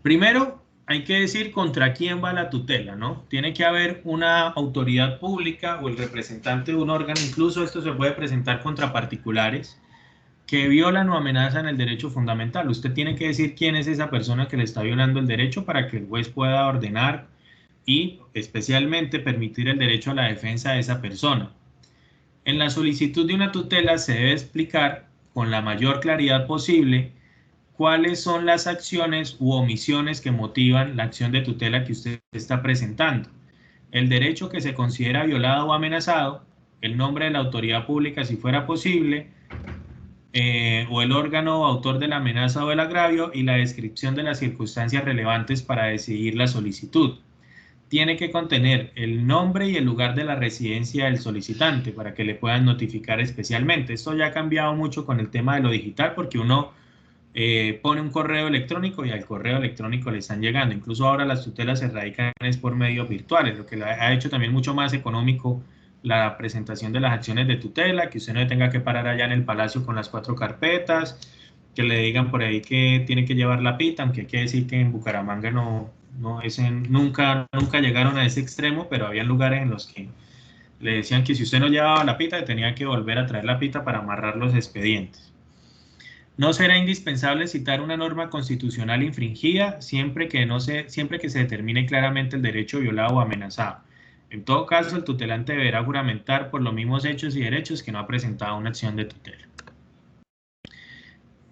Primero, hay que decir contra quién va la tutela, ¿no? Tiene que haber una autoridad pública o el representante de un órgano, incluso esto se puede presentar contra particulares, que violan o amenazan el derecho fundamental. Usted tiene que decir quién es esa persona que le está violando el derecho para que el juez pueda ordenar y especialmente permitir el derecho a la defensa de esa persona. En la solicitud de una tutela se debe explicar con la mayor claridad posible cuáles son las acciones u omisiones que motivan la acción de tutela que usted está presentando, el derecho que se considera violado o amenazado, el nombre de la autoridad pública si fuera posible, o el órgano o autor de la amenaza o el agravio, y la descripción de las circunstancias relevantes para decidir la solicitud. Tiene que contener el nombre y el lugar de la residencia del solicitante para que le puedan notificar especialmente. Esto ya ha cambiado mucho con el tema de lo digital, porque uno pone un correo electrónico y al correo electrónico le están llegando. Incluso ahora las tutelas se radican por medios virtuales, lo que ha hecho también mucho más económico la presentación de las acciones de tutela, que usted no tenga que parar allá en el palacio con las 4 carpetas, que le digan por ahí que tiene que llevar la pita, aunque hay que decir que en Bucaramanga nunca llegaron a ese extremo, pero había lugares en los que le decían que si usted no llevaba la pita, tenía que volver a traer la pita para amarrar los expedientes. No será indispensable citar una norma constitucional infringida siempre que se determine claramente el derecho violado o amenazado. En todo caso, el tutelante deberá juramentar por los mismos hechos y derechos que no ha presentado una acción de tutela.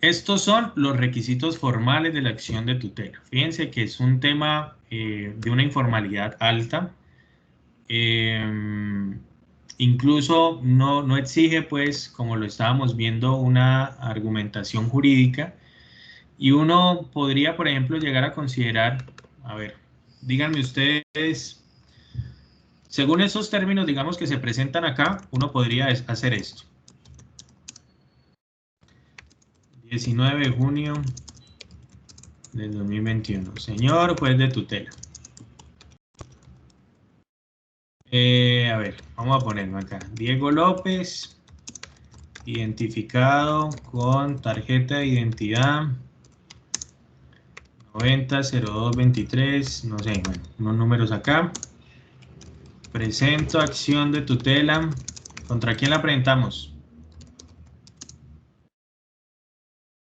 Estos son los requisitos formales de la acción de tutela. Fíjense que es un tema de una informalidad alta. incluso no exige, pues, como lo estábamos viendo, una argumentación jurídica, y uno podría, por ejemplo, llegar a considerar, a ver, díganme ustedes, según esos términos, digamos, que se presentan acá, uno podría hacer esto. 19 de junio del 2021. Señor juez de tutela. A ver, vamos a ponerlo acá. Diego López, identificado con tarjeta de identidad 900223, no sé, bueno, unos números acá. Presento acción de tutela. ¿Contra quién la presentamos?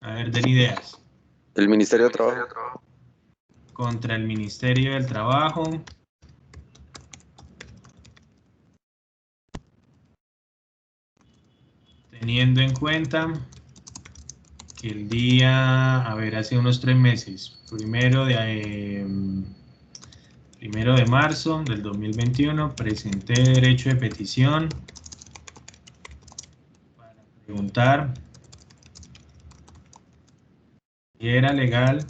A ver, den ideas. El Ministerio de Trabajo. Contra el Ministerio del Trabajo. Teniendo en cuenta que el día, a ver, hace unos 3 meses, primero de marzo del 2021, presenté derecho de petición para preguntar si era legal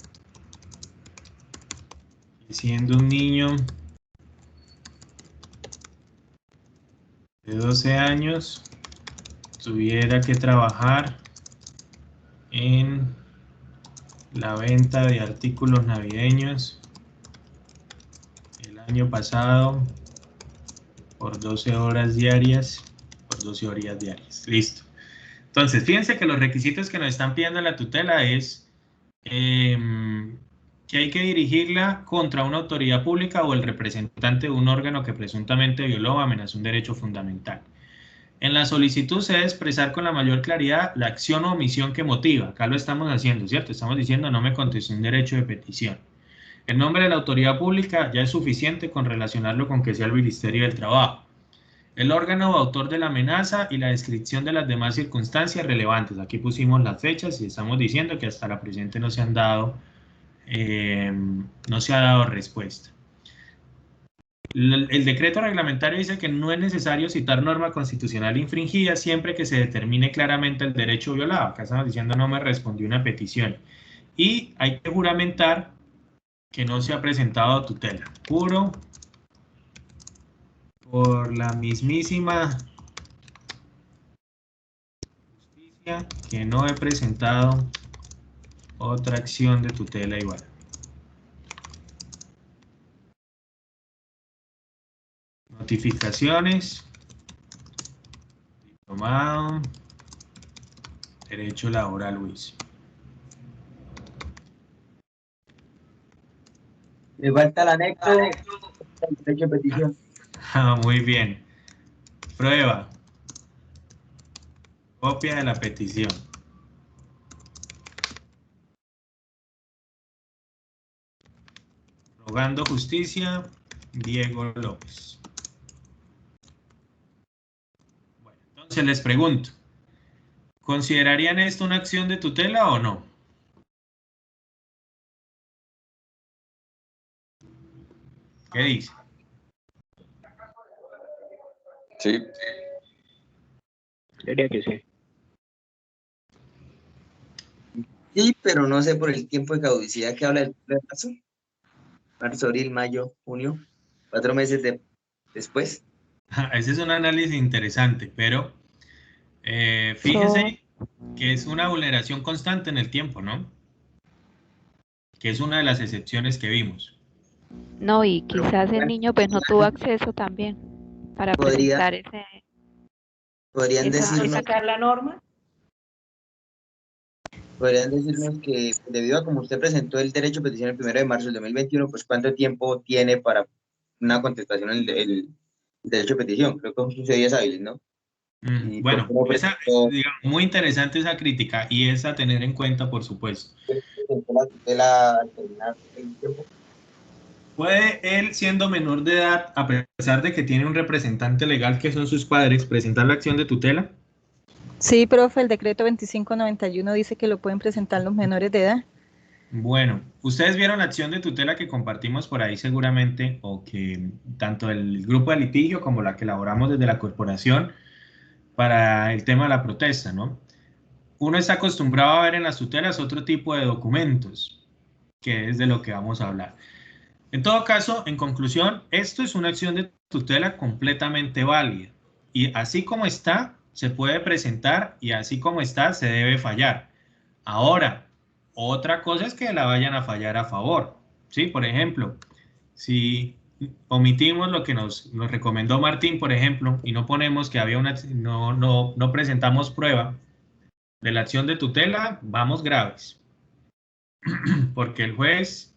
que siendo un niño de 12 años tuviera que trabajar en la venta de artículos navideños el año pasado por 12 horas diarias, Listo. Entonces, fíjense que los requisitos que nos están pidiendo en la tutela es que hay que dirigirla contra una autoridad pública o el representante de un órgano que presuntamente violó o amenazó un derecho fundamental. En la solicitud se debe expresar con la mayor claridad la acción o omisión que motiva. Acá lo estamos haciendo, ¿cierto? Estamos diciendo no me contestó un derecho de petición. El nombre de la autoridad pública ya es suficiente con relacionarlo con que sea el Ministerio del Trabajo. El órgano o autor de la amenaza y la descripción de las demás circunstancias relevantes. Aquí pusimos las fechas y estamos diciendo que hasta la presente no se ha dado respuesta. El decreto reglamentario dice que no es necesario citar norma constitucional infringida siempre que se determine claramente el derecho violado. Acá estamos diciendo no me respondió una petición. Y hay que juramentar que no se ha presentado tutela. Juro por la mismísima justicia que no he presentado otra acción de tutela igual. Notificaciones, diplomado, derecho laboral, Luis. Le falta el anexo, el derecho de petición. Muy bien. Prueba. Copia de la petición. Rogando justicia, Diego López. Bueno, entonces les pregunto, ¿considerarían esto una acción de tutela o no? ¿Qué dice? Sí. Diría que sí. Sí, pero no sé por el tiempo de caducidad que habla el marzo. Marzo, abril, mayo, junio. 4 meses después. Ese es un análisis interesante, pero fíjese que es una vulneración constante en el tiempo, ¿no? Que es una de las excepciones que vimos. No, y quizás el niño pues no tuvo acceso también para presentar ese... ¿Podrían decirnos sacar la norma? Podrían decirnos que debido a como usted presentó el derecho de petición el 1 de marzo del 2021, pues ¿cuánto tiempo tiene para una contestación el derecho de petición? Creo que son 15 días hábiles, ¿no? Bueno, digamos, muy interesante esa crítica y es a tener en cuenta, por supuesto. ¿Puede él, siendo menor de edad, a pesar de que tiene un representante legal que son sus padres, presentar la acción de tutela? Sí, profe, el decreto 2591 dice que lo pueden presentar los menores de edad. Bueno, ustedes vieron la acción de tutela que compartimos por ahí seguramente, o que tanto el grupo de litigio como la que elaboramos desde la corporación para el tema de la protesta, ¿no? Uno está acostumbrado a ver en las tutelas otro tipo de documentos, que es de lo que vamos a hablar. En todo caso, en conclusión, esto es una acción de tutela completamente válida, y así como está, se puede presentar, y así como está, se debe fallar. Ahora, otra cosa es que la vayan a fallar a favor, ¿sí? Por ejemplo, si omitimos lo que nos recomendó Martín, por ejemplo, y no ponemos que había no presentamos prueba de la acción de tutela, vamos graves. Porque el juez,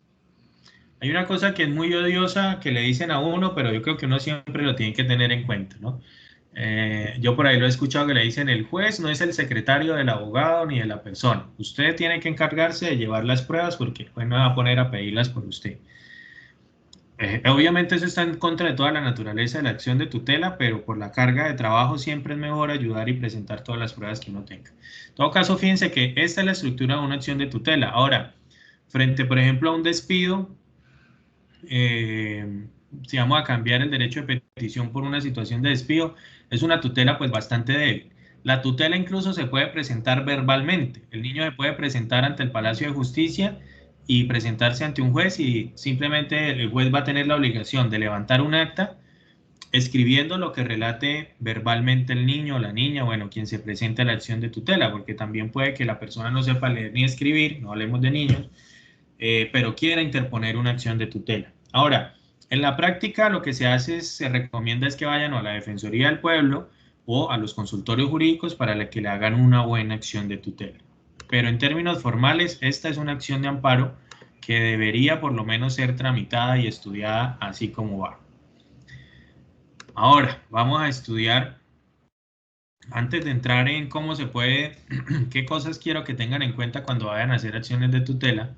hay una cosa que es muy odiosa que le dicen a uno, pero yo creo que uno siempre lo tiene que tener en cuenta, ¿no? Yo por ahí lo he escuchado que le dicen: el juez no es el secretario del abogado ni de la persona, usted tiene que encargarse de llevar las pruebas porque el juez no va a poner a pedirlas por usted. Obviamente eso está en contra de toda la naturaleza de la acción de tutela, pero por la carga de trabajo siempre es mejor ayudar y presentar todas las pruebas que uno tenga. En todo caso, fíjense que esta es la estructura de una acción de tutela. Ahora, frente por ejemplo a un despido, si vamos a cambiar el derecho de petición por una situación de despido, es una tutela pues bastante débil. La tutela incluso se puede presentar verbalmente. El niño se puede presentar ante el Palacio de Justicia y presentarse ante un juez, y simplemente el juez va a tener la obligación de levantar un acta escribiendo lo que relate verbalmente el niño o la niña, bueno, quien se presenta a la acción de tutela, porque también puede que la persona no sepa leer ni escribir, no hablemos de niños, pero quiera interponer una acción de tutela. Ahora, en la práctica lo que se hace se recomienda es que vayan a la Defensoría del Pueblo o a los consultorios jurídicos para que le hagan una buena acción de tutela. Pero en términos formales, esta es una acción de amparo que debería por lo menos ser tramitada y estudiada así como va. Ahora, vamos a estudiar, antes de entrar en cómo se puede, qué cosas quiero que tengan en cuenta cuando vayan a hacer acciones de tutela,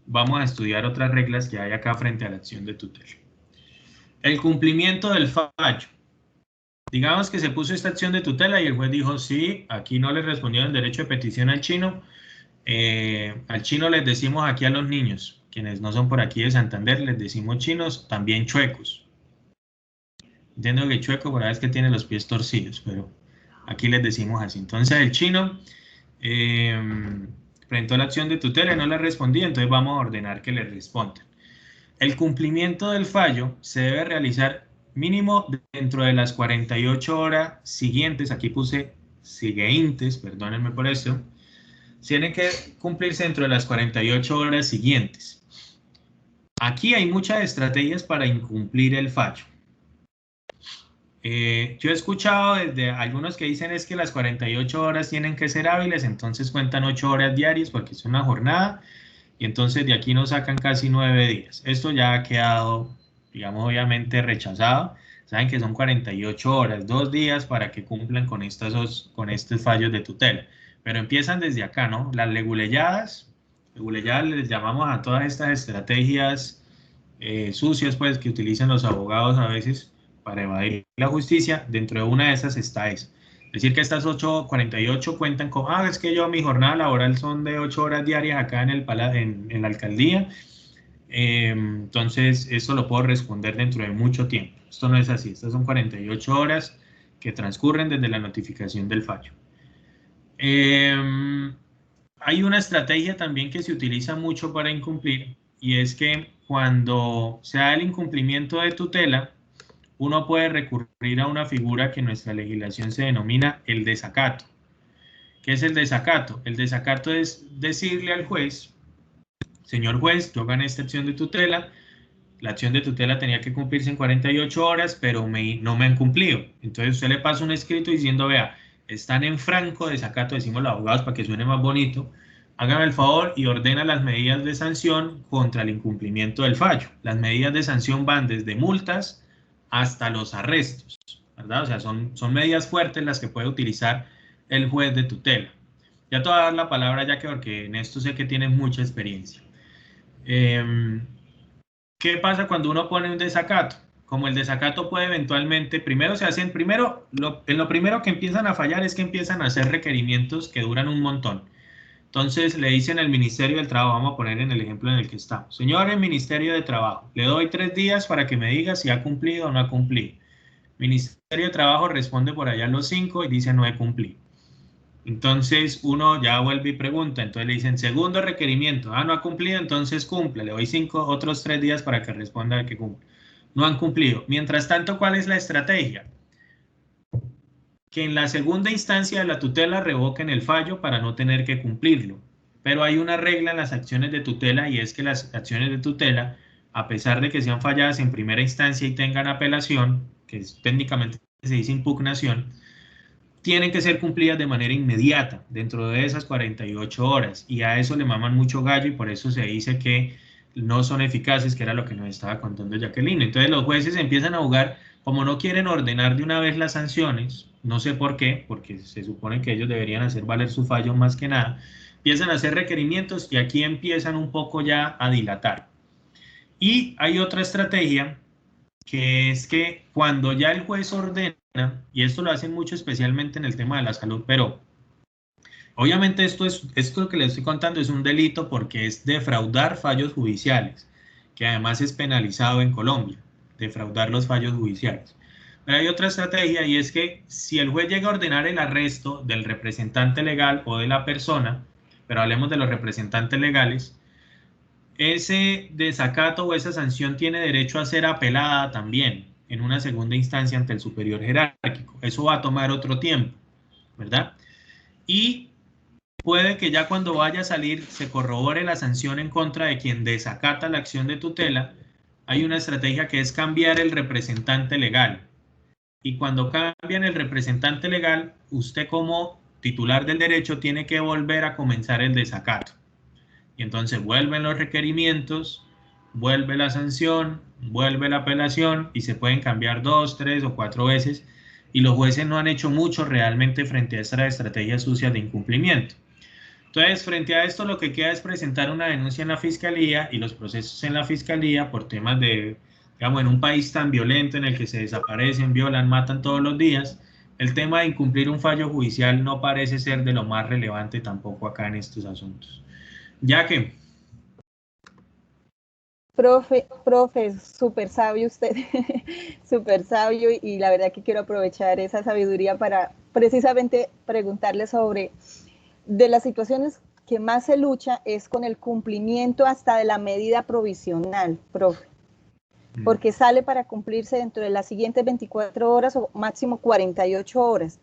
vamos a estudiar otras reglas que hay acá frente a la acción de tutela. El cumplimiento del fallo. Digamos que se puso esta acción de tutela y el juez dijo: sí, aquí no le respondieron el derecho de petición al chino. Al chino les decimos aquí a los niños, quienes no son por aquí de Santander, les decimos chinos, también chuecos. Entiendo que chueco por la vez que tiene los pies torcidos, pero aquí les decimos así. Entonces el chino presentó la acción de tutela y no le respondía, entonces vamos a ordenar que le respondan. El cumplimiento del fallo se debe realizar mínimo dentro de las 48 horas siguientes. Aquí puse siguientes, perdónenme por eso. Tienen que cumplirse dentro de las 48 horas siguientes. Aquí hay muchas estrategias para incumplir el fallo. Yo he escuchado desde algunos que dicen es que las 48 horas tienen que ser hábiles, entonces cuentan 8 horas diarias porque es una jornada, y entonces de aquí nos sacan casi 9 días. Esto ya ha quedado, digamos, obviamente rechazado. Saben que son 48 horas, 2 días para que cumplan con estos fallos de tutela. Pero empiezan desde acá, ¿no? Las leguleyadas les llamamos a todas estas estrategias sucias, pues, que utilizan los abogados a veces para evadir la justicia. Dentro de una de esas está esa. Es decir, que estas 48 cuentan con: es que yo mi jornada laboral son de 8 horas diarias acá en la alcaldía, entonces eso lo puedo responder dentro de mucho tiempo. Esto no es así. Estas son 48 horas que transcurren desde la notificación del fallo. Hay una estrategia también que se utiliza mucho para incumplir, y es que cuando se da el incumplimiento de tutela, uno puede recurrir a una figura que en nuestra legislación se denomina el desacato. ¿Qué es el desacato? El desacato es decirle al juez: señor juez, yo gané esta acción de tutela, la acción de tutela tenía que cumplirse en 48 horas, pero no me han cumplido. Entonces usted le pasa un escrito diciendo: vea, están en franco desacato, decimos los abogados para que suene más bonito, hágame el favor y ordena las medidas de sanción contra el incumplimiento del fallo. Las medidas de sanción van desde multas hasta los arrestos, ¿verdad? O sea, son medidas fuertes las que puede utilizar el juez de tutela. Ya te voy a dar la palabra, ya que porque en esto sé que tienes mucha experiencia. ¿Qué pasa cuando uno pone un desacato? Como el desacato puede eventualmente, lo primero que empiezan a fallar es que empiezan a hacer requerimientos que duran un montón. Entonces le dicen al Ministerio del Trabajo, vamos a poner en el ejemplo en el que estamos. Señores, Ministerio de Trabajo, le doy 3 días para que me diga si ha cumplido o no ha cumplido. Ministerio de Trabajo responde por allá a los 5 y dice no he cumplido. Entonces uno ya vuelve y pregunta, entonces le dicen segundo requerimiento, no ha cumplido, entonces cumple, le doy otros 3 días para que responda de que cumple. No han cumplido. Mientras tanto, ¿cuál es la estrategia? Que en la segunda instancia de la tutela revoquen el fallo para no tener que cumplirlo. Pero hay una regla en las acciones de tutela y es que las acciones de tutela, a pesar de que sean falladas en primera instancia y tengan apelación, que técnicamente se dice impugnación, tienen que ser cumplidas de manera inmediata, dentro de esas 48 horas. Y a eso le maman mucho gallo y por eso se dice que no son eficaces, que era lo que nos estaba contando Jacqueline. Entonces los jueces empiezan a jugar, como no quieren ordenar de una vez las sanciones, no sé por qué, porque se supone que ellos deberían hacer valer su fallo más que nada, empiezan a hacer requerimientos y aquí empiezan un poco ya a dilatar. Y hay otra estrategia, que es que cuando ya el juez ordena, y esto lo hacen mucho especialmente en el tema de la salud, pero obviamente esto que les estoy contando es un delito porque es defraudar fallos judiciales, que además es penalizado en Colombia, defraudar los fallos judiciales. Pero hay otra estrategia y es que si el juez llega a ordenar el arresto del representante legal o de la persona, pero hablemos de los representantes legales, ese desacato o esa sanción tiene derecho a ser apelada también en una segunda instancia ante el superior jerárquico. Eso va a tomar otro tiempo, ¿verdad? Y puede que ya cuando vaya a salir se corrobore la sanción en contra de quien desacata la acción de tutela. Hay una estrategia que es cambiar el representante legal. Y cuando cambian el representante legal, usted como titular del derecho tiene que volver a comenzar el desacato. Y entonces vuelven los requerimientos, vuelve la sanción, vuelve la apelación y se pueden cambiar 2, 3 o 4 veces. Y los jueces no han hecho mucho realmente frente a esta estrategia sucia de incumplimiento. Entonces, frente a esto, lo que queda es presentar una denuncia en la fiscalía y los procesos en la fiscalía por temas de, digamos, en un país tan violento en el que se desaparecen, violan, matan todos los días, el tema de incumplir un fallo judicial no parece ser de lo más relevante tampoco acá en estos asuntos. Ya que... Profe, súper sabio usted, súper sabio, y la verdad que quiero aprovechar esa sabiduría para precisamente preguntarle sobre de las situaciones que más se lucha es con el cumplimiento hasta de la medida provisional, profe, porque sale para cumplirse dentro de las siguientes 24 horas o máximo 48 horas.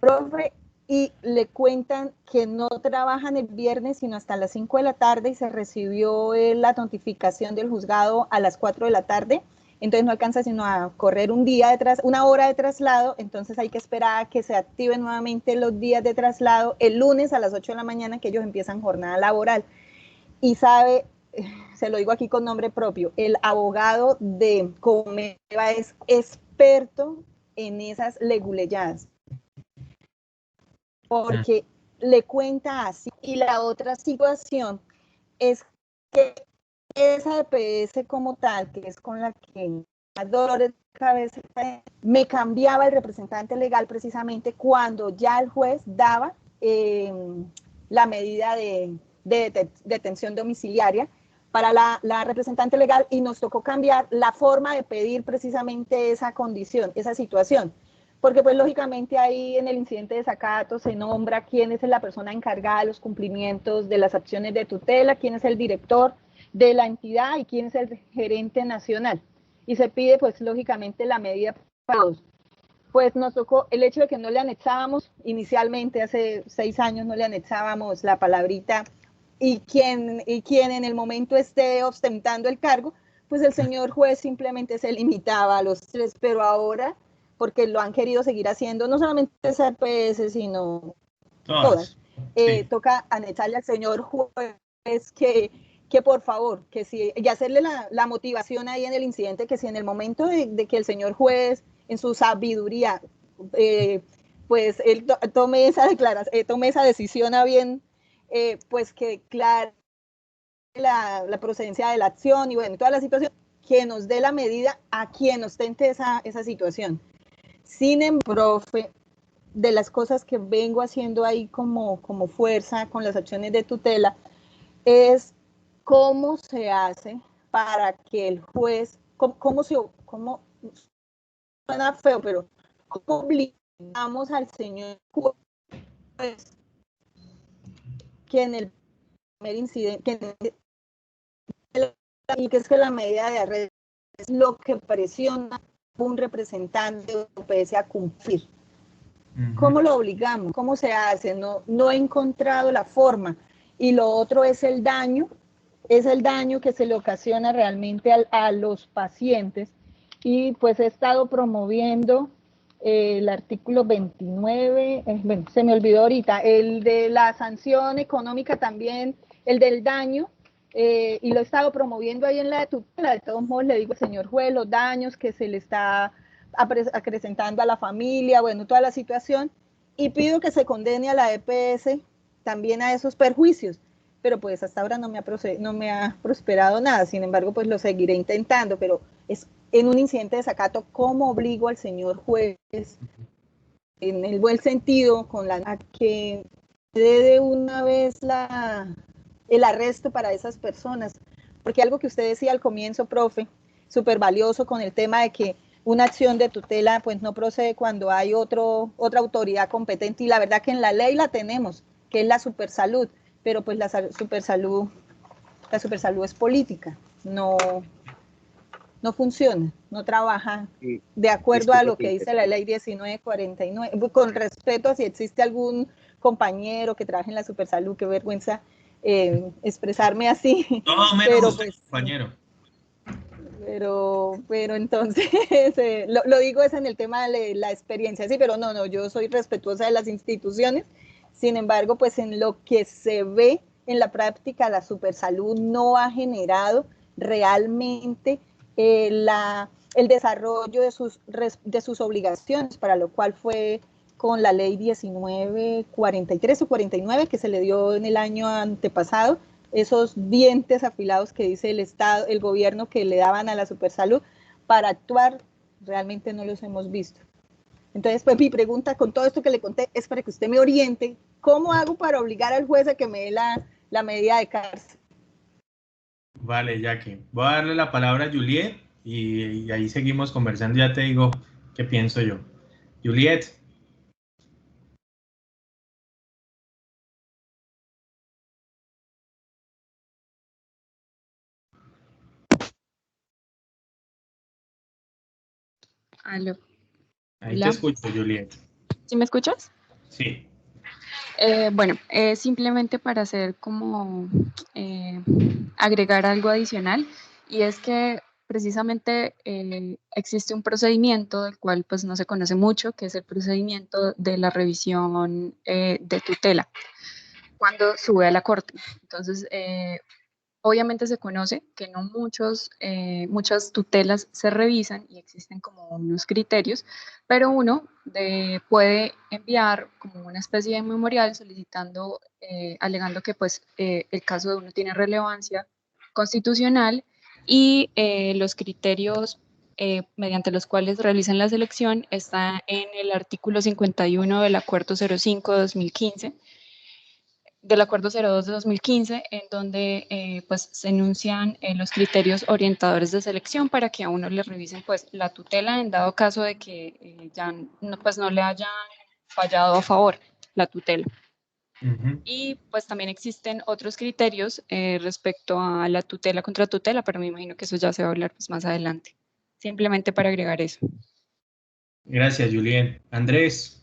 Profe, y le cuentan que no trabajan el viernes sino hasta las 5 de la tarde y se recibió la notificación del juzgado a las 4 de la tarde, entonces no alcanza sino a correr una hora de traslado, entonces hay que esperar a que se activen nuevamente los días de traslado el lunes a las 8 de la mañana que ellos empiezan jornada laboral. Y sabe, se lo digo aquí con nombre propio, el abogado de Comeva es experto en esas leguleyadas, porque le cuenta así. Y la otra situación es que esa EPS como tal, que es con la que más dolores de cabeza, me cambiaba el representante legal precisamente cuando ya el juez daba la medida de detención domiciliaria para la representante legal, y nos tocó cambiar la forma de pedir precisamente esa condición, esa situación. Porque pues lógicamente ahí en el incidente de desacato se nombra quién es la persona encargada de los cumplimientos de las acciones de tutela, quién es el director de la entidad y quién es el gerente nacional. Y se pide pues lógicamente la medida para todos. Pues nos tocó el hecho de que no le anexábamos inicialmente, hace 6 años no le anexábamos la palabrita y quien en el momento esté ostentando el cargo, pues el señor juez simplemente se limitaba a los 3, pero ahora, porque lo han querido seguir haciendo, no solamente esa EPS, sino todas. Sí. Toca anexarle al señor juez que por favor, que si, y hacerle la motivación ahí en el incidente, que si en el momento de que el señor juez, en su sabiduría, pues él tome esa decisión a bien, pues que claro la procedencia de la acción y bueno, toda la situación, que nos dé la medida a quien ostente esa situación. Sin embargo, profe, de las cosas que vengo haciendo ahí como fuerza con las acciones de tutela es cómo se hace para que el juez, cómo suena feo, pero cómo obligamos al señor juez que en el primer incidente, que es que la medida de arresto es lo que presiona a un representante de UPS a cumplir. ¿Cómo lo obligamos? ¿Cómo se hace? No he encontrado la forma. Y lo otro es el daño que se le ocasiona realmente a los pacientes. Y pues he estado promoviendo el artículo 29, bueno, se me olvidó ahorita, el de la sanción económica también, el del daño, y lo he estado promoviendo ahí en la de tutela. De todos modos le digo al señor juez los daños que se le está acrecentando a la familia, bueno, toda la situación, y pido que se condene a la EPS también a esos perjuicios, pero pues hasta ahora no me ha prosperado nada. Sin embargo, pues lo seguiré intentando, pero es en un incidente de desacato, ¿cómo obligo al señor juez, en el buen sentido, a que dé de una vez el arresto para esas personas? Porque algo que usted decía al comienzo, profe, súper valioso con el tema de que una acción de tutela pues no procede cuando hay otra autoridad competente, y la verdad que en la ley la tenemos, que es la Supersalud, pero pues la Supersalud es política, no funciona, no trabaja de acuerdo a lo que dice la ley 1949. Con respeto a si existe algún compañero que trabaje en la Supersalud, qué vergüenza expresarme así. No, menos pero, usted, pues, compañero. Pero entonces, lo digo es en el tema de la experiencia, sí, pero no, yo soy respetuosa de las instituciones. Sin embargo, pues en lo que se ve en la práctica, la Supersalud no ha generado realmente el desarrollo de sus obligaciones, para lo cual fue con la ley 1943 o 49 que se le dio en el año antepasado, esos dientes afilados que dice el Estado, el gobierno, que le daban a la Supersalud para actuar, realmente no los hemos visto. Entonces, pues mi pregunta con todo esto que le conté es para que usted me oriente, ¿cómo hago para obligar al juez a que me dé la medida de cárcel? Vale, Jackie. Voy a darle la palabra a Juliet y ahí seguimos conversando. Ya te digo qué pienso yo. Juliet. Aló. Ahí te escucho, Juliet. ¿Sí me escuchas? Sí. Bueno, simplemente para hacer como agregar algo adicional, y es que precisamente existe un procedimiento del cual pues no se conoce mucho, que es el procedimiento de la revisión de tutela cuando sube a la corte. Entonces, obviamente se conoce que no muchas tutelas se revisan y existen como unos criterios, pero uno puede enviar como una especie de memorial solicitando, alegando que pues el caso de uno tiene relevancia constitucional y los criterios mediante los cuales realizan la selección está en el artículo 51 del Acuerdo 05 de 2015, del Acuerdo 02 de 2015, en donde pues se enuncian los criterios orientadores de selección para que a uno le revisen pues la tutela en dado caso de que ya no le hayan fallado a favor la tutela. Y pues también existen otros criterios respecto a la tutela contra tutela, pero me imagino que eso ya se va a hablar pues más adelante. Simplemente para agregar eso. Gracias, Julián. Andrés.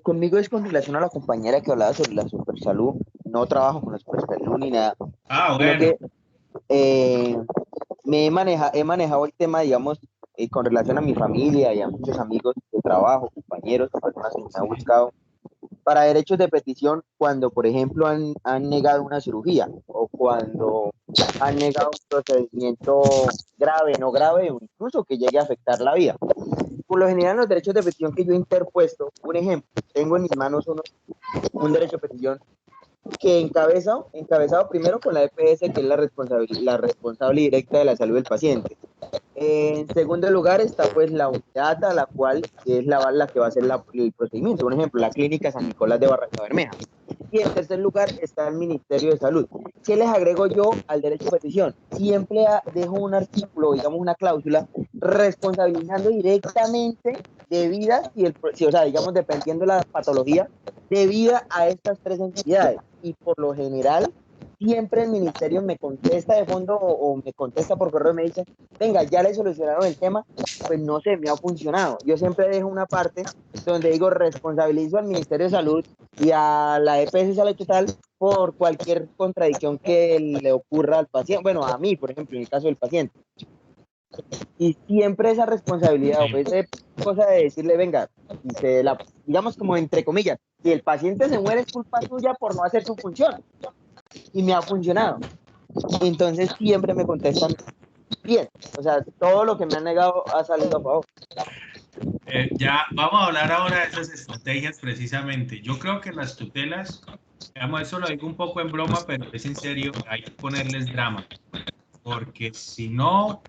Conmigo es con relación a la compañera que hablaba sobre la Supersalud. No trabajo con la Supersalud ni nada. Ah, bueno. Que, he manejado el tema, digamos, con relación a mi familia y a muchos amigos de trabajo, compañeros, personas que me han buscado para derechos de petición cuando, por ejemplo, han negado una cirugía o cuando han negado un procedimiento grave, no grave o incluso que llegue a afectar la vida. Por lo general, los derechos de petición que yo he interpuesto, un ejemplo, tengo en mis manos un derecho de petición que encabezado primero con la EPS, que es la responsable directa de la salud del paciente. En segundo lugar está pues la unidad a la cual es la que va a hacer el procedimiento. Por ejemplo, la Clínica San Nicolás de Barranca Bermeja. Y en tercer lugar está el Ministerio de Salud. ¿Qué les agrego yo al derecho de petición? Siempre dejo un artículo, digamos una cláusula, responsabilizando directamente debidas, o sea, digamos, dependiendo de la patología, debida a estas tres entidades. Y por lo general, siempre el ministerio me contesta de fondo o me contesta por correo y me dice, venga, ya le solucionaron el tema, pues no sé, me ha funcionado. Yo siempre dejo una parte donde digo, responsabilizo al Ministerio de Salud y a la EPS Salud Total por cualquier contradicción que le ocurra al paciente, bueno, a mí, por ejemplo, en el caso del paciente. Y siempre esa responsabilidad, o esa cosa de decirle, venga, digamos como entre comillas, si el paciente se muere es culpa suya por no hacer su función. Y me ha funcionado. Entonces siempre me contestan bien. O sea, todo lo que me han negado ha salido a favor. Ya vamos a hablar ahora de esas estrategias precisamente. Yo creo que las tutelas, digamos, eso lo digo un poco en broma, pero es en serio, hay que ponerles drama. Porque si no,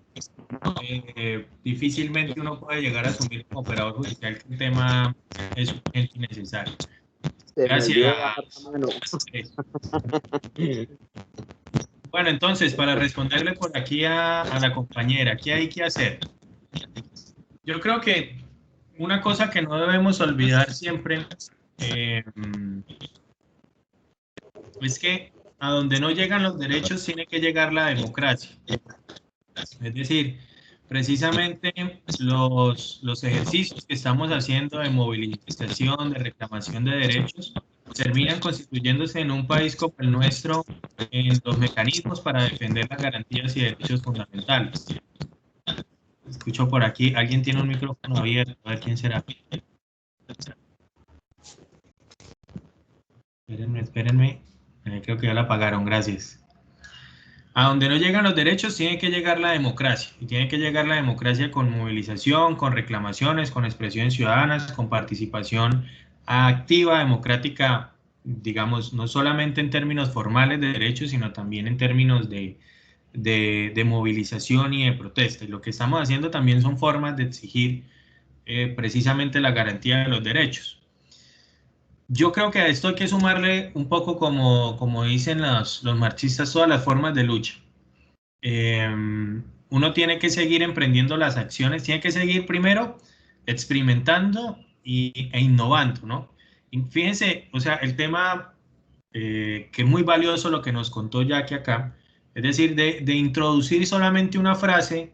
difícilmente uno puede llegar a asumir como operador judicial que el tema es urgente y necesario. Gracias. Bueno, entonces, para responderle por aquí a la compañera, ¿qué hay que hacer? Yo creo que una cosa que no debemos olvidar siempre es que a donde no llegan los derechos tiene que llegar la democracia. Es decir, precisamente los ejercicios que estamos haciendo de movilización, de reclamación de derechos, terminan constituyéndose en un país como el nuestro en los mecanismos para defender las garantías y derechos fundamentales. Escucho por aquí, alguien tiene un micrófono abierto, a ver quién será. Espérenme, creo que ya la apagaron, gracias. A donde no llegan los derechos tiene que llegar la democracia, y tiene que llegar la democracia con movilización, con reclamaciones, con expresiones ciudadanas, con participación activa, democrática, digamos, no solamente en términos formales de derechos, sino también en términos de movilización y de protesta. Y lo que estamos haciendo también son formas de exigir precisamente la garantía de los derechos. Yo creo que a esto hay que sumarle un poco, como dicen los marxistas, todas las formas de lucha. Uno tiene que seguir emprendiendo las acciones, tiene que seguir primero experimentando e innovando, ¿no? Y fíjense, o sea, el tema que es muy valioso lo que nos contó Jackie acá, es decir, de introducir solamente una frase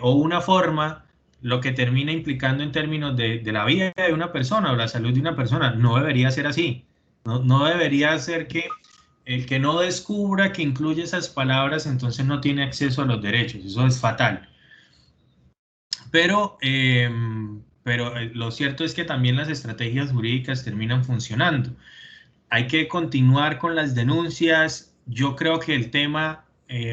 o una forma, lo que termina implicando en términos de la vida de una persona o la salud de una persona. No debería ser así. No debería ser que el que no descubra que incluye esas palabras, entonces no tiene acceso a los derechos. Eso es fatal. Pero lo cierto es que también las estrategias jurídicas terminan funcionando. Hay que continuar con las denuncias. Yo creo que el tema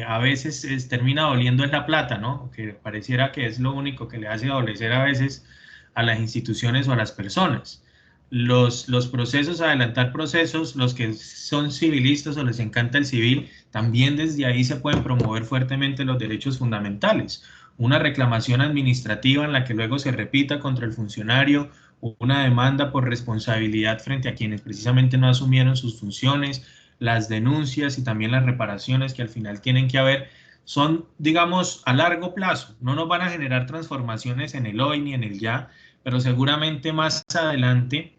a veces termina doliendo en la plata, ¿no? Que pareciera que es lo único que le hace adolecer a veces a las instituciones o a las personas. Los procesos, adelantar procesos, los que son civilistas o les encanta el civil, también desde ahí se pueden promover fuertemente los derechos fundamentales. Una reclamación administrativa en la que luego se repita contra el funcionario, una demanda por responsabilidad frente a quienes precisamente no asumieron sus funciones, las denuncias y también las reparaciones que al final tienen que haber, son, digamos, a largo plazo. No nos van a generar transformaciones en el hoy ni en el ya, pero seguramente más adelante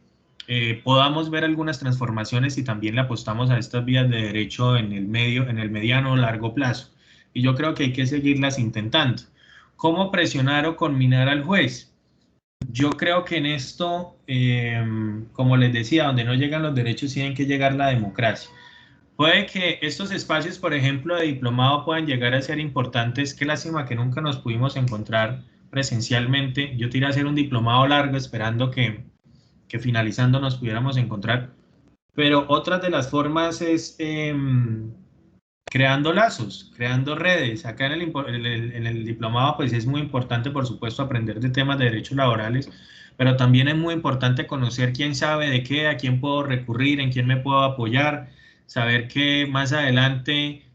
podamos ver algunas transformaciones y también le apostamos a estas vías de derecho en el mediano o largo plazo. Y yo creo que hay que seguirlas intentando. ¿Cómo presionar o conminar al juez? Yo creo que en esto, como les decía, donde no llegan los derechos tienen que llegar la democracia. Puede que estos espacios, por ejemplo, de diplomado puedan llegar a ser importantes. Qué lástima que nunca nos pudimos encontrar presencialmente. Yo tiré a hacer un diplomado largo esperando que finalizando nos pudiéramos encontrar. Pero otra de las formas es creando lazos, creando redes. Acá en el diplomado pues es muy importante, por supuesto, aprender de temas de derechos laborales, pero también es muy importante conocer quién sabe de qué, a quién puedo recurrir, en quién me puedo apoyar, saber que más adelante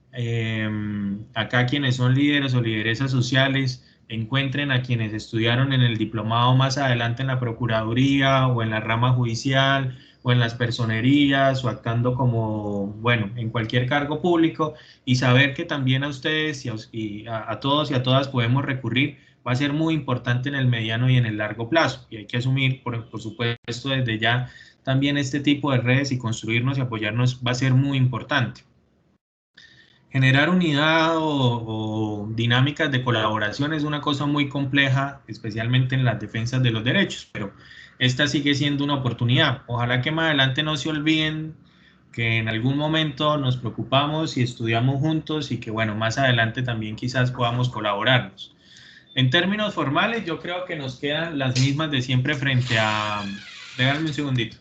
acá quienes son líderes o lideresas sociales encuentren a quienes estudiaron en el diplomado más adelante en la Procuraduría o en la rama judicial o en las personerías o actuando como, bueno, en cualquier cargo público, y saber que también a ustedes y a todos y a todas podemos recurrir, va a ser muy importante en el mediano y en el largo plazo, y hay que asumir, por supuesto, desde ya también este tipo de redes, y construirnos y apoyarnos va a ser muy importante. Generar unidad o dinámicas de colaboración es una cosa muy compleja, especialmente en las defensas de los derechos, pero esta sigue siendo una oportunidad. Ojalá que más adelante no se olviden que en algún momento nos preocupamos y estudiamos juntos, y que, bueno, más adelante también quizás podamos colaborarnos. En términos formales, yo creo que nos quedan las mismas de siempre frente a... Déjame un segundito.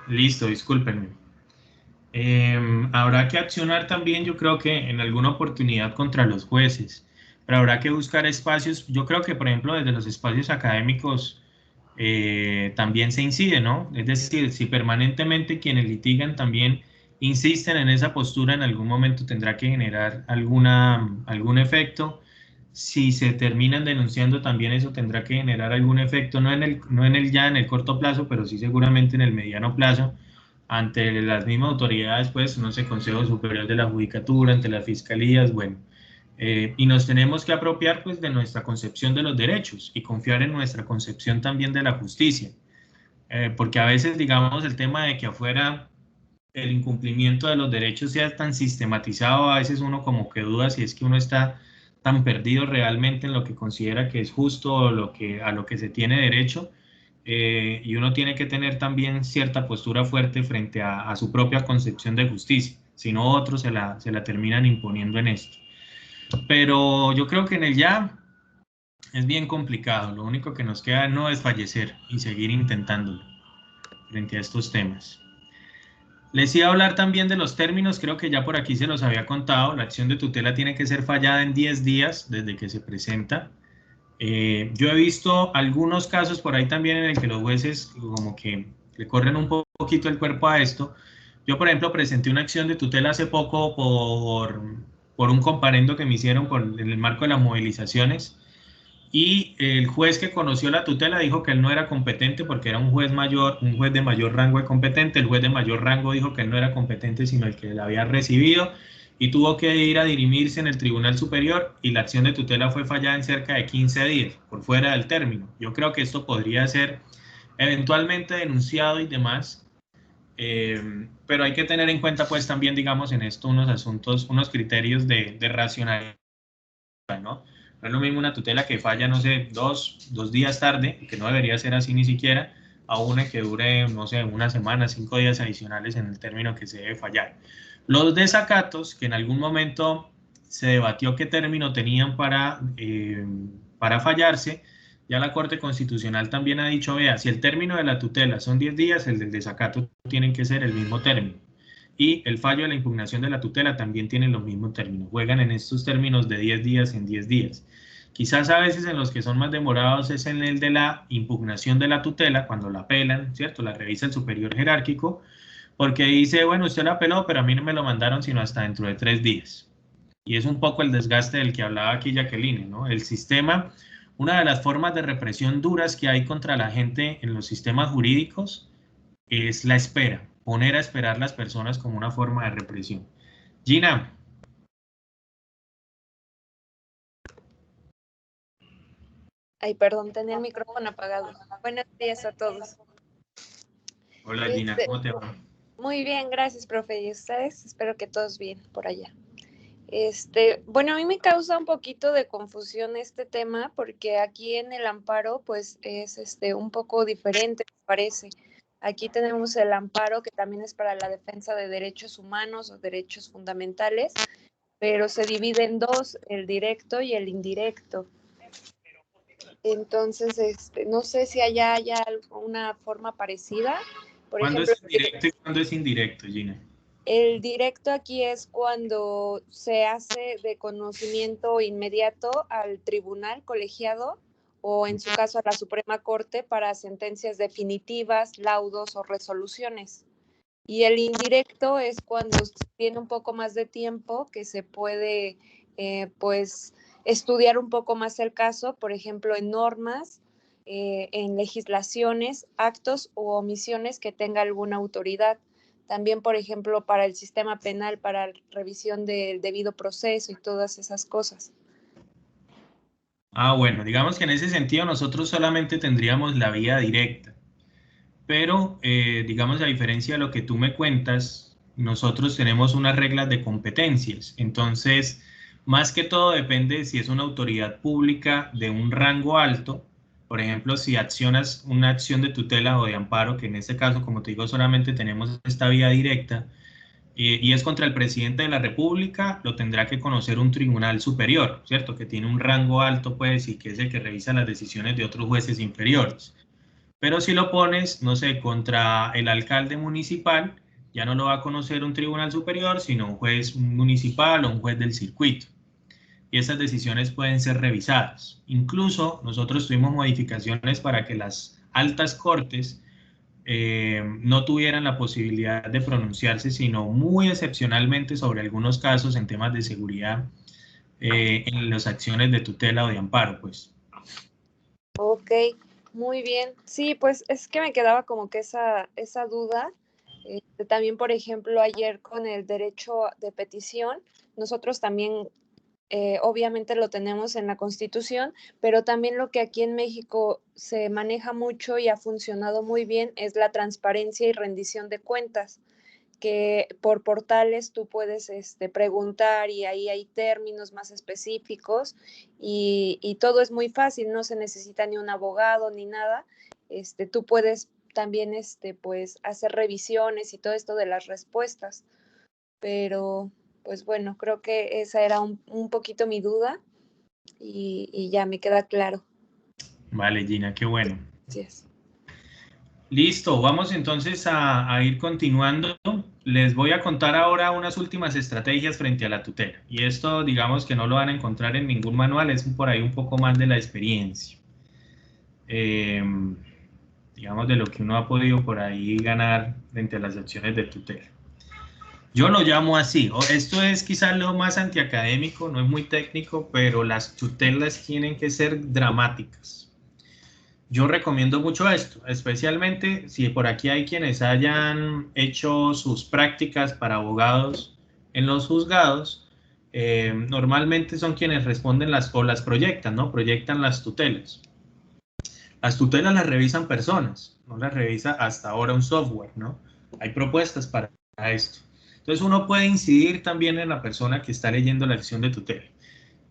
Listo, discúlpenme. Habrá que accionar también, yo creo que en alguna oportunidad contra los jueces, pero habrá que buscar espacios. Yo creo que, por ejemplo, desde los espacios académicos también se incide, ¿no? Es decir, si permanentemente quienes litigan también insisten en esa postura, en algún momento tendrá que generar algún efecto. Si se terminan denunciando, también eso tendrá que generar algún efecto, no en el corto plazo, pero sí seguramente en el mediano plazo, ante las mismas autoridades, pues, no sé, Consejo Superior de la Judicatura, ante las fiscalías, bueno. Y nos tenemos que apropiar, pues, de nuestra concepción de los derechos y confiar en nuestra concepción también de la justicia. Porque a veces, digamos, el tema de que afuera el incumplimiento de los derechos sea tan sistematizado, a veces uno como que duda si es que uno está tan perdido realmente en lo que considera que es justo o a lo que se tiene derecho, y uno tiene que tener también cierta postura fuerte frente a su propia concepción de justicia, si no otros se la terminan imponiendo en esto. Pero yo creo que en el ya es bien complicado, lo único que nos queda no es fallecer y seguir intentándolo frente a estos temas. Les iba a hablar también de los términos, creo que ya por aquí se los había contado. La acción de tutela tiene que ser fallada en 10 días desde que se presenta. Yo he visto algunos casos por ahí también en el que los jueces como que le corren un poquito el cuerpo a esto. Yo, por ejemplo, presenté una acción de tutela hace poco por un comparendo que me hicieron en el marco de las movilizaciones, y el juez que conoció la tutela dijo que él no era competente porque era un juez de mayor rango de competente. El juez de mayor rango dijo que él no era competente sino el que la había recibido, y tuvo que ir a dirimirse en el Tribunal Superior, y la acción de tutela fue fallada en cerca de 15 días, por fuera del término. Yo creo que esto podría ser eventualmente denunciado y demás, pero hay que tener en cuenta, pues, también, digamos, en esto unos asuntos, unos criterios de racionalidad, ¿no? No es lo mismo una tutela que falla, no sé, dos días tarde, que no debería ser así ni siquiera, a una que dure, no sé, una semana, 5 días adicionales en el término que se debe fallar. Los desacatos, que en algún momento se debatió qué término tenían para fallarse, ya la Corte Constitucional también ha dicho, vea, si el término de la tutela son 10 días, el del desacato tienen que ser el mismo término. Y el fallo de la impugnación de la tutela también tiene los mismos términos. Juegan en estos términos de 10 días en 10 días. Quizás a veces en los que son más demorados es en el de la impugnación de la tutela, cuando la apelan, ¿cierto? La revisa el superior jerárquico, porque dice, bueno, usted la apeló, pero a mí no me lo mandaron sino hasta dentro de 3 días. Y es un poco el desgaste del que hablaba aquí Jacqueline, ¿no? El sistema, una de las formas de represión duras que hay contra la gente en los sistemas jurídicos es la espera, poner a esperar las personas como una forma de represión. Gina. Ay, perdón, tenía el micrófono apagado. Buenos días a todos. Hola Gina, ¿cómo te va? Muy bien, gracias, profe. ¿Y ustedes? Espero que todos bien por allá. Bueno, a mí me causa un poquito de confusión este tema porque aquí en el amparo pues es un poco diferente, me parece. Aquí tenemos el amparo que también es para la defensa de derechos humanos o derechos fundamentales, pero se divide en dos, el directo y el indirecto. Entonces, no sé si allá haya una forma parecida. Por ¿Cuándo ejemplo, es directo y cuándo es indirecto, Gina? el directo aquí es cuando se hace de conocimiento inmediato al tribunal colegiado o en su caso a la Suprema Corte para sentencias definitivas, laudos o resoluciones. Y el indirecto es cuando tiene un poco más de tiempo que se puede pues estudiar un poco más el caso, por ejemplo, en normas, en legislaciones, actos u omisiones que tenga alguna autoridad. También, por ejemplo, para el sistema penal, para revisión del debido proceso y todas esas cosas. Bueno, digamos que en ese sentido nosotros solamente tendríamos la vía directa, pero digamos a diferencia de lo que tú me cuentas, nosotros tenemos unas reglas de competencias, entonces más que todo depende de si es una autoridad pública de un rango alto. Por ejemplo, si accionas una acción de tutela o de amparo, que en este caso, como te digo, solamente tenemos esta vía directa, y es contra el presidente de la República, lo tendrá que conocer un tribunal superior, ¿cierto? Que tiene un rango alto, pues, y que es el que revisa las decisiones de otros jueces inferiores. Pero si lo pones, no sé, contra el alcalde municipal, ya no lo va a conocer un tribunal superior, sino un juez municipal o un juez del circuito. Y esas decisiones pueden ser revisadas. Incluso nosotros tuvimos modificaciones para que las altas cortes no tuvieran la posibilidad de pronunciarse, sino muy excepcionalmente sobre algunos casos en temas de seguridad en las acciones de tutela o de amparo, pues. Ok, muy bien. Sí, pues es que me quedaba como que esa duda. También, por ejemplo, ayer con el derecho de petición, nosotros también obviamente lo tenemos en la Constitución, pero también lo que aquí en México se maneja mucho y ha funcionado muy bien es la transparencia y rendición de cuentas, que por portales tú puedes preguntar y ahí hay términos más específicos y todo es muy fácil, no se necesita ni un abogado ni nada. Tú puedes también pues hacer revisiones y todo esto de las respuestas, pero pues bueno, creo que esa era un poquito mi duda y ya me queda claro. Vale, Gina, qué bueno. Gracias. Listo, vamos entonces a ir continuando. Les voy a contar ahora unas últimas estrategias frente a la tutela. Y esto, digamos que no lo van a encontrar en ningún manual, es por ahí un poco más de la experiencia. Digamos de lo que uno ha podido por ahí ganar frente a las acciones de tutela. Yo lo llamo así, esto es quizás lo más antiacadémico, no es muy técnico, pero las tutelas tienen que ser dramáticas. Yo recomiendo mucho esto, especialmente si por aquí hay quienes hayan hecho sus prácticas para abogados en los juzgados, normalmente son quienes responden o las proyectan, ¿no? Proyectan las tutelas. Las tutelas las revisan personas, no las revisa hasta ahora un software, ¿no? Hay propuestas para esto. Entonces uno puede incidir también en la persona que está leyendo la acción de tutela.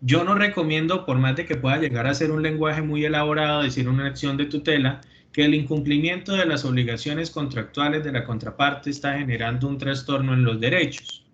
Yo no recomiendo, por más de que pueda llegar a ser un lenguaje muy elaborado, decir una acción de tutela, que el incumplimiento de las obligaciones contractuales de la contraparte está generando un trastorno en los derechos.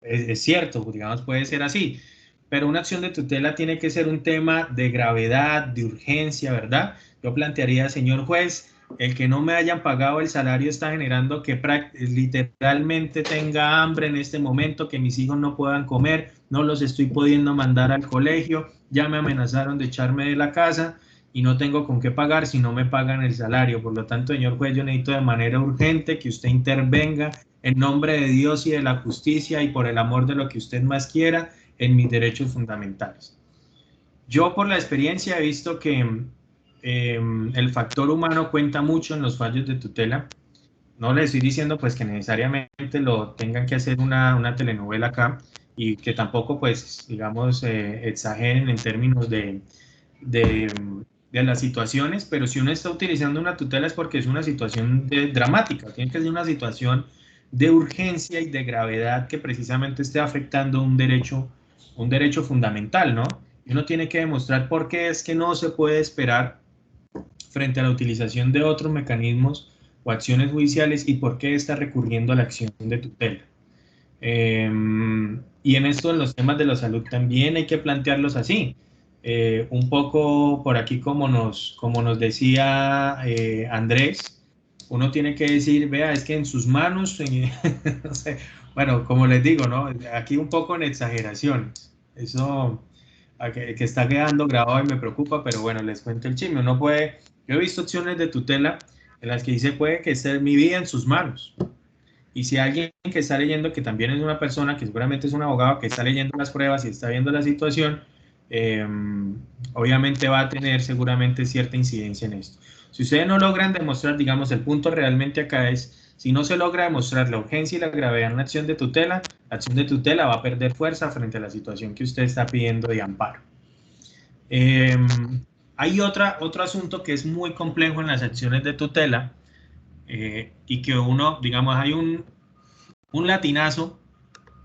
Es cierto, digamos, puede ser así, pero una acción de tutela tiene que ser un tema de gravedad, de urgencia, ¿verdad? Yo plantearía, señor juez, el que no me hayan pagado el salario está generando que literalmente tenga hambre en este momento, que mis hijos no puedan comer, no los estoy pudiendo mandar al colegio, ya me amenazaron de echarme de la casa y no tengo con qué pagar si no me pagan el salario. Por lo tanto, señor juez, yo necesito de manera urgente que usted intervenga en nombre de Dios y de la justicia y por el amor de lo que usted más quiera en mis derechos fundamentales. Yo por la experiencia he visto que el factor humano cuenta mucho en los fallos de tutela. No le estoy diciendo pues que necesariamente lo tengan que hacer una telenovela acá y que tampoco pues digamos exageren en términos de las situaciones, pero si uno está utilizando una tutela es porque es una situación dramática, tiene que ser una situación de urgencia y de gravedad que precisamente esté afectando un derecho fundamental, ¿no? Y uno tiene que demostrar por qué es que no se puede esperar frente a la utilización de otros mecanismos o acciones judiciales y por qué está recurriendo a la acción de tutela. Y en esto, en los temas de la salud, también hay que plantearlos así. Un poco por aquí, como nos decía Andrés, uno tiene que decir, vea, es que en sus manos, no sé, bueno, como les digo, ¿no? Aquí un poco en exageraciones. Eso que está quedando grabado y me preocupa, pero bueno, les cuento el chisme. Uno puede, yo he visto opciones de tutela en las que dice, puede que esté mi vida en sus manos. Y si alguien que está leyendo, que también es una persona, que seguramente es un abogado, que está leyendo las pruebas y está viendo la situación, obviamente va a tener seguramente cierta incidencia en esto. Si ustedes no logran demostrar, digamos, el punto realmente acá es, si no se logra demostrar la urgencia y la gravedad en la acción de tutela, la acción de tutela va a perder fuerza frente a la situación que usted está pidiendo de amparo. Hay otro asunto que es muy complejo en las acciones de tutela, y que uno, digamos, hay un latinazo,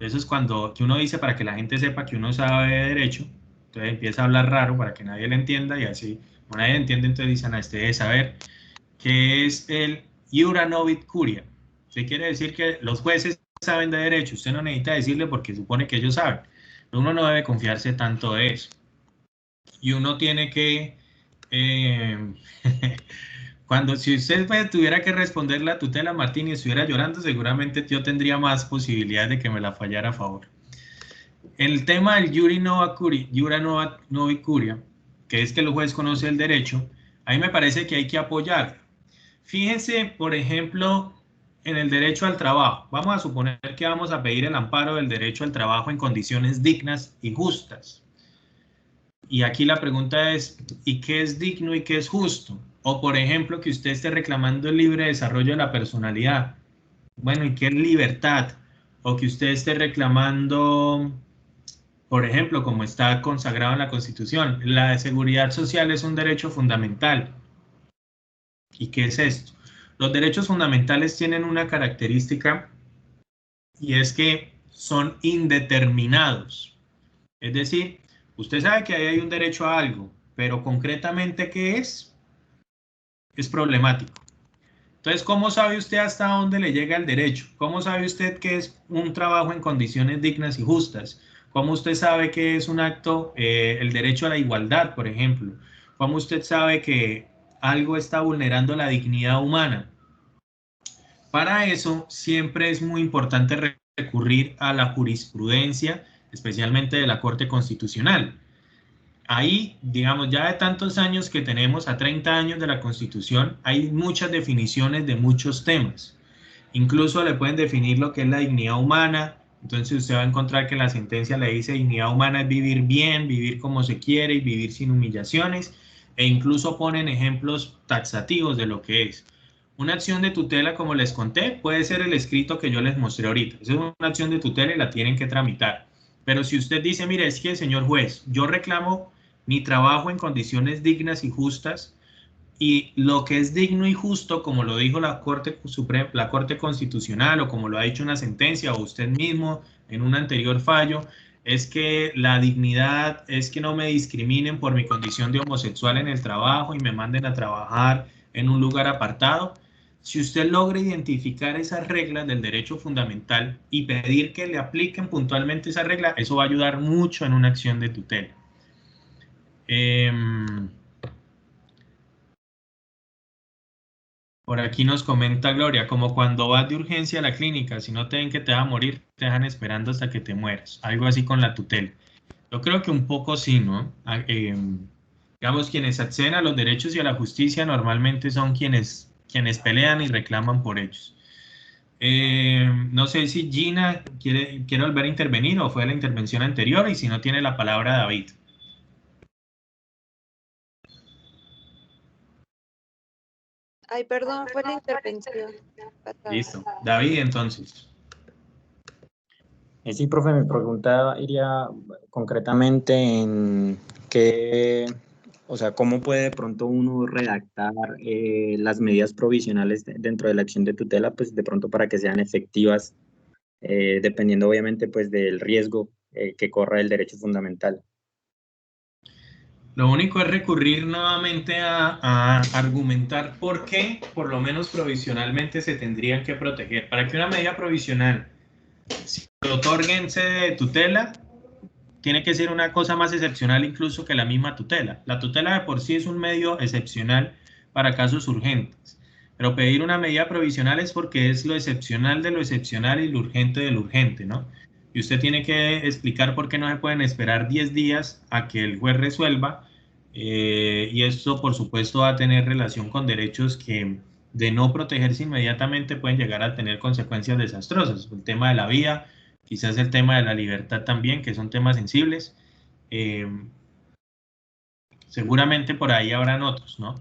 eso es cuando que uno dice para que la gente sepa que uno sabe de derecho, entonces empieza a hablar raro para que nadie le entienda, y así, cuando nadie entiende, entonces dicen, a este de saber qué es el iura novit curia. ¿Sí? Quiere decir que los jueces saben de derecho, usted no necesita decirle porque supone que ellos saben, pero uno no debe confiarse tanto de eso. Y uno tiene que, si usted tuviera que responder la tutela, Martín, y estuviera llorando, seguramente yo tendría más posibilidades de que me la fallara a favor. El tema del iura novit curia, que es que el juez conoce el derecho, a mí me parece que hay que apoyar. Fíjense, por ejemplo, en el derecho al trabajo. Vamos a suponer que vamos a pedir el amparo del derecho al trabajo en condiciones dignas y justas. Y aquí la pregunta es, ¿y qué es digno y qué es justo? O, por ejemplo, que usted esté reclamando el libre desarrollo de la personalidad. Bueno, ¿y qué es libertad? O que usted esté reclamando, por ejemplo, como está consagrado en la Constitución, la seguridad social es un derecho fundamental. ¿Y qué es esto? Los derechos fundamentales tienen una característica, y es que son indeterminados. Es decir, usted sabe que ahí hay un derecho a algo, pero concretamente ¿qué es? Es problemático. Entonces, ¿cómo sabe usted hasta dónde le llega el derecho? ¿Cómo sabe usted que es un trabajo en condiciones dignas y justas? ¿Cómo usted sabe que es un acto, el derecho a la igualdad, por ejemplo? ¿Cómo usted sabe que algo está vulnerando la dignidad humana? Para eso, siempre es muy importante recurrir a la jurisprudencia, especialmente de la Corte Constitucional. Ahí, digamos, ya de tantos años que tenemos, a 30 años de la Constitución, hay muchas definiciones de muchos temas. Incluso le pueden definir lo que es la dignidad humana. Entonces usted va a encontrar que la sentencia le dice dignidad humana es vivir bien, vivir como se quiere y vivir sin humillaciones. E incluso ponen ejemplos taxativos de lo que es. Una acción de tutela, como les conté, puede ser el escrito que yo les mostré ahorita. Esa es una acción de tutela y la tienen que tramitar. Pero si usted dice, mire, es que, señor juez, yo reclamo mi trabajo en condiciones dignas y justas, y lo que es digno y justo, como lo dijo la Corte Suprema, la Corte Constitucional, o como lo ha dicho una sentencia, o usted mismo en un anterior fallo, es que la dignidad es que no me discriminen por mi condición de homosexual en el trabajo y me manden a trabajar en un lugar apartado. Si usted logra identificar esas reglas del derecho fundamental y pedir que le apliquen puntualmente esa regla, eso va a ayudar mucho en una acción de tutela. Por aquí nos comenta Gloria, como cuando vas de urgencia a la clínica, si no te ven que te va a morir, te dejan esperando hasta que te mueras. Algo así con la tutela. Yo creo que un poco sí, ¿no? Digamos, quienes acceden a los derechos y a la justicia normalmente son quienes pelean y reclaman por ellos. No sé si Gina quiere volver a intervenir o fue la intervención anterior, y si no, tiene la palabra David. Ay, perdón, fue la intervención. Listo. David, entonces. Sí, profe, mi pregunta iría concretamente en qué O sea, ¿cómo puede de pronto uno redactar las medidas provisionales dentro de la acción de tutela, pues de pronto para que sean efectivas, dependiendo obviamente pues del riesgo que corra el derecho fundamental? Lo único es recurrir nuevamente a argumentar por qué, por lo menos provisionalmente, se tendrían que proteger. Para que una medida provisional se otorgue en sede de tutela, tiene que ser una cosa más excepcional incluso que la misma tutela. La tutela de por sí es un medio excepcional para casos urgentes, pero pedir una medida provisional es porque es lo excepcional de lo excepcional y lo urgente de lo urgente, ¿no? Y usted tiene que explicar por qué no se pueden esperar 10 días a que el juez resuelva, y esto por supuesto va a tener relación con derechos que de no protegerse inmediatamente pueden llegar a tener consecuencias desastrosas. El tema de la vida, quizás el tema de la libertad también, que son temas sensibles. Seguramente por ahí habrán otros, ¿no?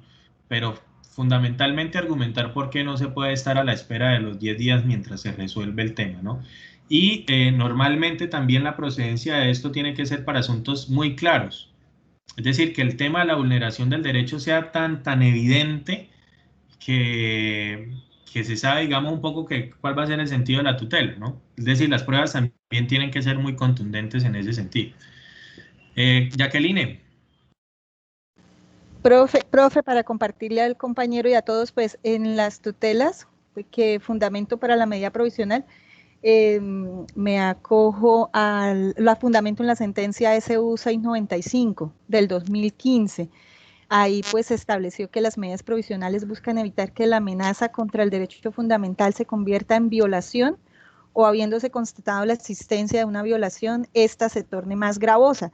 Pero fundamentalmente argumentar por qué no se puede estar a la espera de los 10 días mientras se resuelve el tema, ¿no? Y normalmente también la procedencia de esto tiene que ser para asuntos muy claros. Es decir, que el tema de la vulneración del derecho sea tan evidente que se sabe, digamos, un poco cuál va a ser el sentido de la tutela, ¿no? Es decir, las pruebas también tienen que ser muy contundentes en ese sentido. Jacqueline. Profe, para compartirle al compañero y a todos, pues en las tutelas, que fundamento para la medida provisional, me acojo la fundamento en la sentencia SU 695 del 2015. Ahí pues se estableció que las medidas provisionales buscan evitar que la amenaza contra el derecho fundamental se convierta en violación o habiéndose constatado la existencia de una violación, esta se torne más gravosa.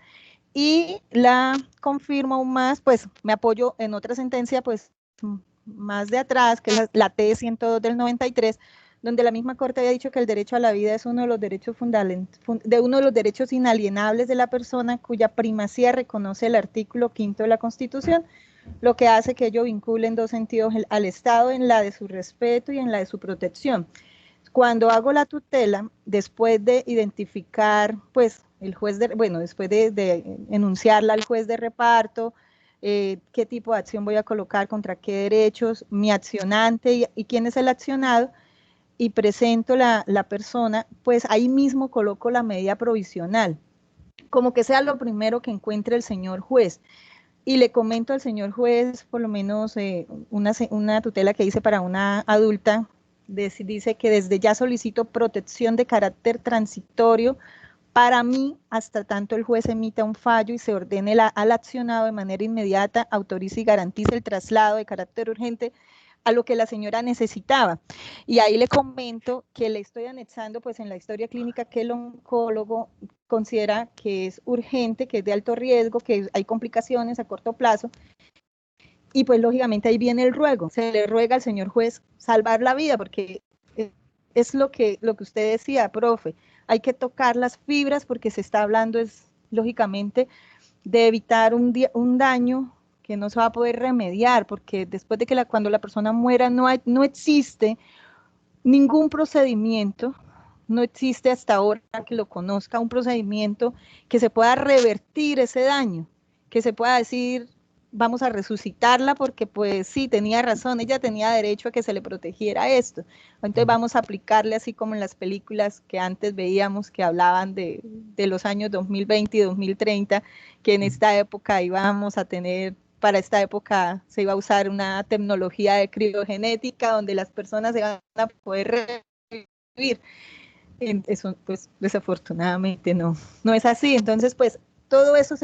Y la confirmo aún más, pues me apoyo en otra sentencia, pues más de atrás, que es la T102 del 93, donde la misma Corte había dicho que el derecho a la vida es uno de los derechos uno de los derechos inalienables de la persona, cuya primacía reconoce el artículo 5º de la Constitución, lo que hace que ello vincule en dos sentidos al Estado, en la de su respeto y en la de su protección. Cuando hago la tutela, después de identificar, pues, el juez después de enunciarla al juez de reparto, qué tipo de acción voy a colocar, contra qué derechos, mi accionante y quién es el accionado, y presento la persona, pues ahí mismo coloco la medida provisional, como que sea lo primero que encuentre el señor juez. Y le comento al señor juez, por lo menos una tutela que hice para una adulta, dice que desde ya solicito protección de carácter transitorio para mí, hasta tanto el juez emita un fallo y se ordene al accionado de manera inmediata, autorice y garantice el traslado de carácter urgente a lo que la señora necesitaba. Y ahí le comento que le estoy anexando pues en la historia clínica que el oncólogo considera que es urgente, que es de alto riesgo, que hay complicaciones a corto plazo. Y pues lógicamente ahí viene el ruego, se le ruega al señor juez salvar la vida, porque es lo que usted decía, profe, hay que tocar las fibras porque se está hablando lógicamente de evitar un daño que no se va a poder remediar, porque después de que cuando la persona muera no existe ningún procedimiento, no existe hasta ahora que lo conozca un procedimiento que se pueda revertir ese daño, que se pueda decir vamos a resucitarla porque pues sí, tenía razón, ella tenía derecho a que se le protegiera esto, entonces vamos a aplicarle así como en las películas que antes veíamos que hablaban de los años 2020 y 2030, que en esta época íbamos a tener, para esta época se iba a usar una tecnología de criogenética donde las personas se van a poder revivir. Eso pues desafortunadamente no es así, entonces pues todo eso,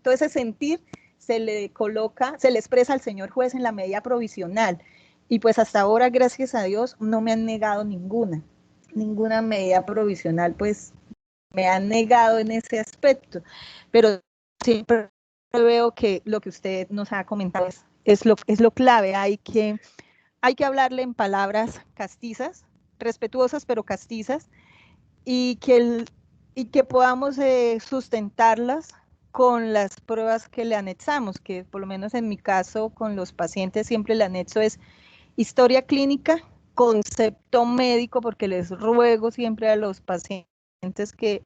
todo ese sentir se le coloca, se le expresa al señor juez en la medida provisional, y pues hasta ahora, gracias a Dios, no me han negado ninguna medida provisional, pues me han negado en ese aspecto, pero siempre veo que lo que usted nos ha comentado es lo clave, hay que hablarle en palabras castizas, respetuosas pero castizas, y que podamos sustentarlas con las pruebas que le anexamos, que por lo menos en mi caso con los pacientes siempre le anexo es historia clínica, concepto médico, porque les ruego siempre a los pacientes que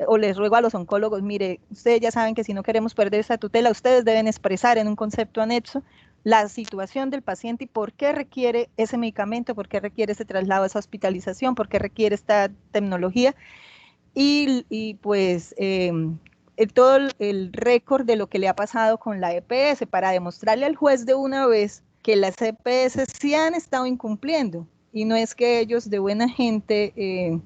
o les ruego a los oncólogos, mire, ustedes ya saben que si no queremos perder esta tutela, ustedes deben expresar en un concepto anexo la situación del paciente y por qué requiere ese medicamento, por qué requiere ese traslado, esa hospitalización, por qué requiere esta tecnología, y pues todo el récord de lo que le ha pasado con la EPS para demostrarle al juez de una vez que las EPS sí han estado incumpliendo y no es que ellos de buena gente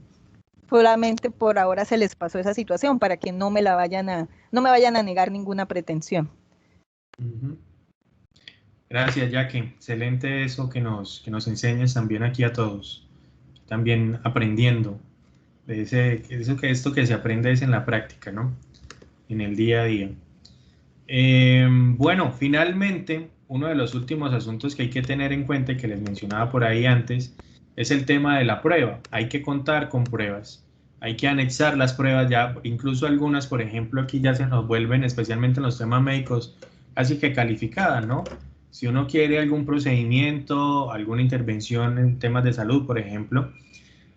solamente por ahora se les pasó esa situación para que no me vayan a negar ninguna pretensión. Gracias, Jackie. Excelente eso que nos enseñes también aquí a todos. También aprendiendo. Esto que se aprende es en la práctica, ¿no? En el día a día. Bueno, finalmente, uno de los últimos asuntos que hay que tener en cuenta y que les mencionaba por ahí antes, es el tema de la prueba. Hay que contar con pruebas. Hay que anexar las pruebas ya, incluso algunas, por ejemplo, aquí ya se nos vuelven, especialmente en los temas médicos, casi que calificadas, ¿no? Si uno quiere algún procedimiento, alguna intervención en temas de salud, por ejemplo,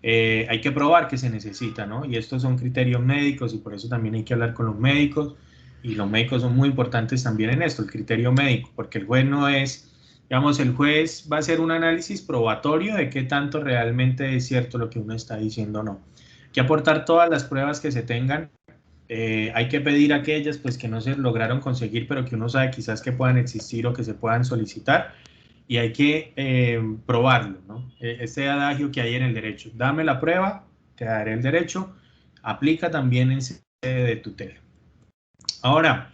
hay que probar que se necesita, ¿no? Y estos son criterios médicos y por eso también hay que hablar con los médicos y los médicos son muy importantes también en esto, el criterio médico, porque el juez no es, digamos, el juez va a hacer un análisis probatorio de qué tanto realmente es cierto lo que uno está diciendo o no. Hay que aportar todas las pruebas que se tengan, hay que pedir aquellas pues que no se lograron conseguir, pero que uno sabe quizás que puedan existir o que se puedan solicitar. Y hay que probarlo, ¿no? Este adagio que hay en el derecho, dame la prueba, te daré el derecho, aplica también en sede de tutela. Ahora,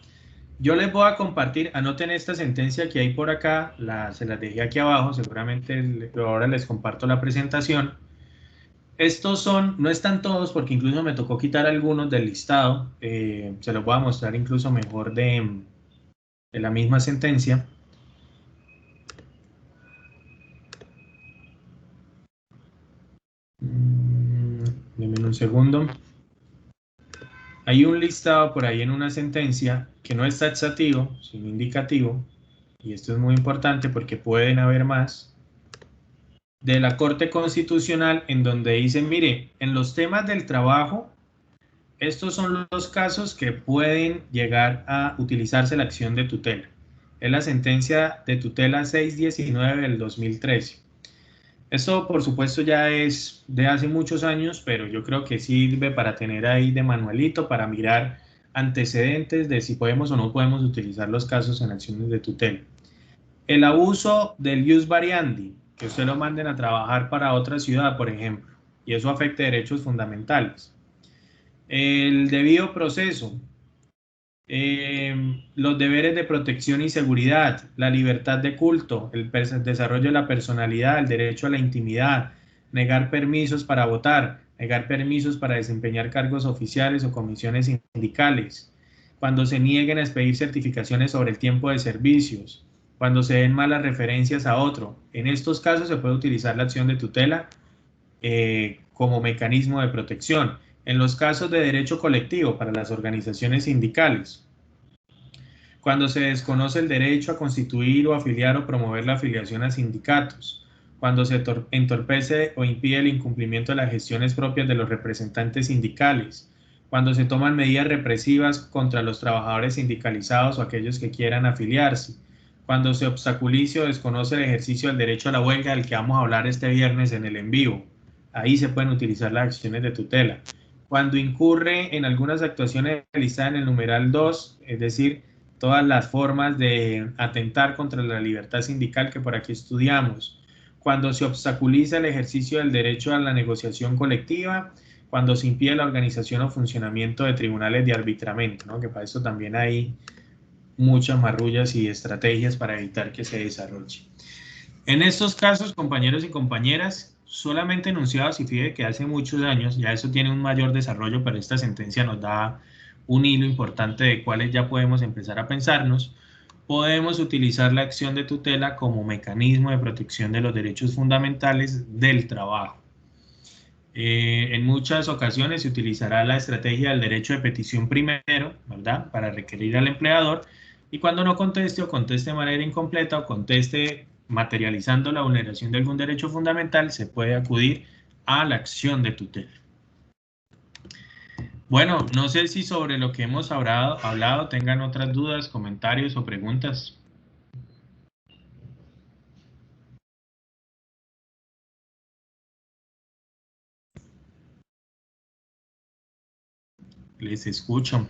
yo les voy a compartir, anoten esta sentencia que hay por acá, se las dejé aquí abajo, seguramente ahora les comparto la presentación. Estos no están todos porque incluso me tocó quitar algunos del listado, se los voy a mostrar incluso mejor de la misma sentencia. Denme un segundo. Hay un listado por ahí en una sentencia que no es taxativo, sino indicativo, y esto es muy importante porque pueden haber más, de la Corte Constitucional en donde dicen, mire, en los temas del trabajo, estos son los casos que pueden llegar a utilizarse la acción de tutela. Es la sentencia de tutela 619 del 2013. Esto, por supuesto, ya es de hace muchos años, pero yo creo que sirve para tener ahí de manualito, para mirar antecedentes de si podemos o no podemos utilizar los casos en acciones de tutela. El abuso del ius variandi, que usted lo manden a trabajar para otra ciudad, por ejemplo, y eso afecta derechos fundamentales. El debido proceso, los deberes de protección y seguridad, la libertad de culto, el desarrollo de la personalidad, el derecho a la intimidad, negar permisos para votar, negar permisos para desempeñar cargos oficiales o comisiones sindicales, cuando se nieguen a expedir certificaciones sobre el tiempo de servicios, cuando se den malas referencias a otro. En estos casos se puede utilizar la acción de tutela como mecanismo de protección. En los casos de derecho colectivo para las organizaciones sindicales, cuando se desconoce el derecho a constituir o afiliar o promover la afiliación a sindicatos, cuando se entorpece o impide el incumplimiento de las gestiones propias de los representantes sindicales, cuando se toman medidas represivas contra los trabajadores sindicalizados o aquellos que quieran afiliarse, cuando se obstaculice o desconoce el ejercicio del derecho a la huelga del que vamos a hablar este viernes en el en vivo. Ahí se pueden utilizar las acciones de tutela. Cuando incurre en algunas actuaciones listadas en el numeral 2, es decir, todas las formas de atentar contra la libertad sindical que por aquí estudiamos, cuando se obstaculiza el ejercicio del derecho a la negociación colectiva, cuando se impide la organización o funcionamiento de tribunales de arbitramiento, ¿no? Que para eso también hay muchas marrullas y estrategias para evitar que se desarrolle. En estos casos, compañeros y compañeras, solamente enunciados, y fíjate que hace muchos años, ya eso tiene un mayor desarrollo, pero esta sentencia nos da un hilo importante de cuáles ya podemos empezar a pensarnos. Podemos utilizar la acción de tutela como mecanismo de protección de los derechos fundamentales del trabajo. En muchas ocasiones se utilizará la estrategia del derecho de petición primero, ¿verdad?, para requerir al empleador, y cuando no conteste o conteste de manera incompleta o conteste materializando la vulneración de algún derecho fundamental, se puede acudir a la acción de tutela. Bueno, no sé si sobre lo que hemos hablado tengan otras dudas, comentarios o preguntas. Les escucho.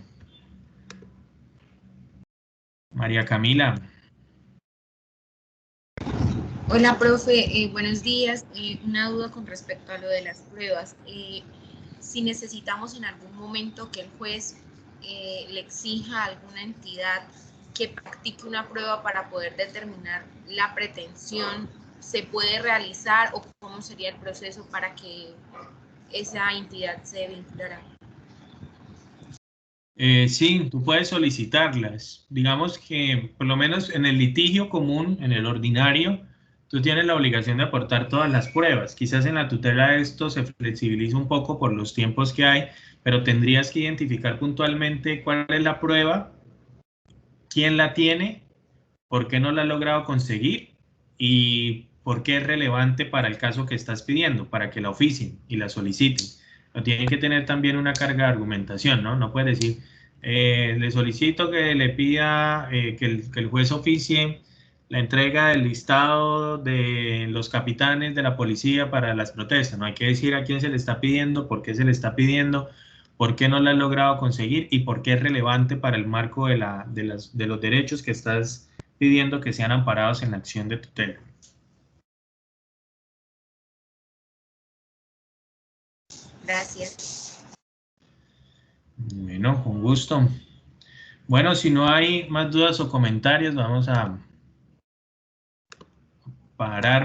María Camila. Hola, profe, buenos días. Una duda con respecto a lo de las pruebas. Si necesitamos en algún momento que el juez le exija a alguna entidad que practique una prueba para poder determinar la pretensión, ¿se puede realizar o cómo sería el proceso para que esa entidad se vinculara? Sí, tú puedes solicitarlas. Digamos que por lo menos en el litigio común, en el ordinario, tú tienes la obligación de aportar todas las pruebas. Quizás en la tutela esto se flexibiliza un poco por los tiempos que hay, pero tendrías que identificar puntualmente cuál es la prueba, quién la tiene, por qué no la has logrado conseguir y por qué es relevante para el caso que estás pidiendo, para que la oficien y la soliciten. No tienen que tener también una carga de argumentación, ¿no? No puedes decir, le solicito que le pida que el juez oficie la entrega del listado de los capitanes de la policía para las protestas. No hay que decir a quién se le está pidiendo, por qué se le está pidiendo, por qué no la has logrado conseguir y por qué es relevante para el marco de los derechos que estás pidiendo que sean amparados en la acción de tutela. Gracias. Bueno, con gusto. Bueno, si no hay más dudas o comentarios, vamos a parar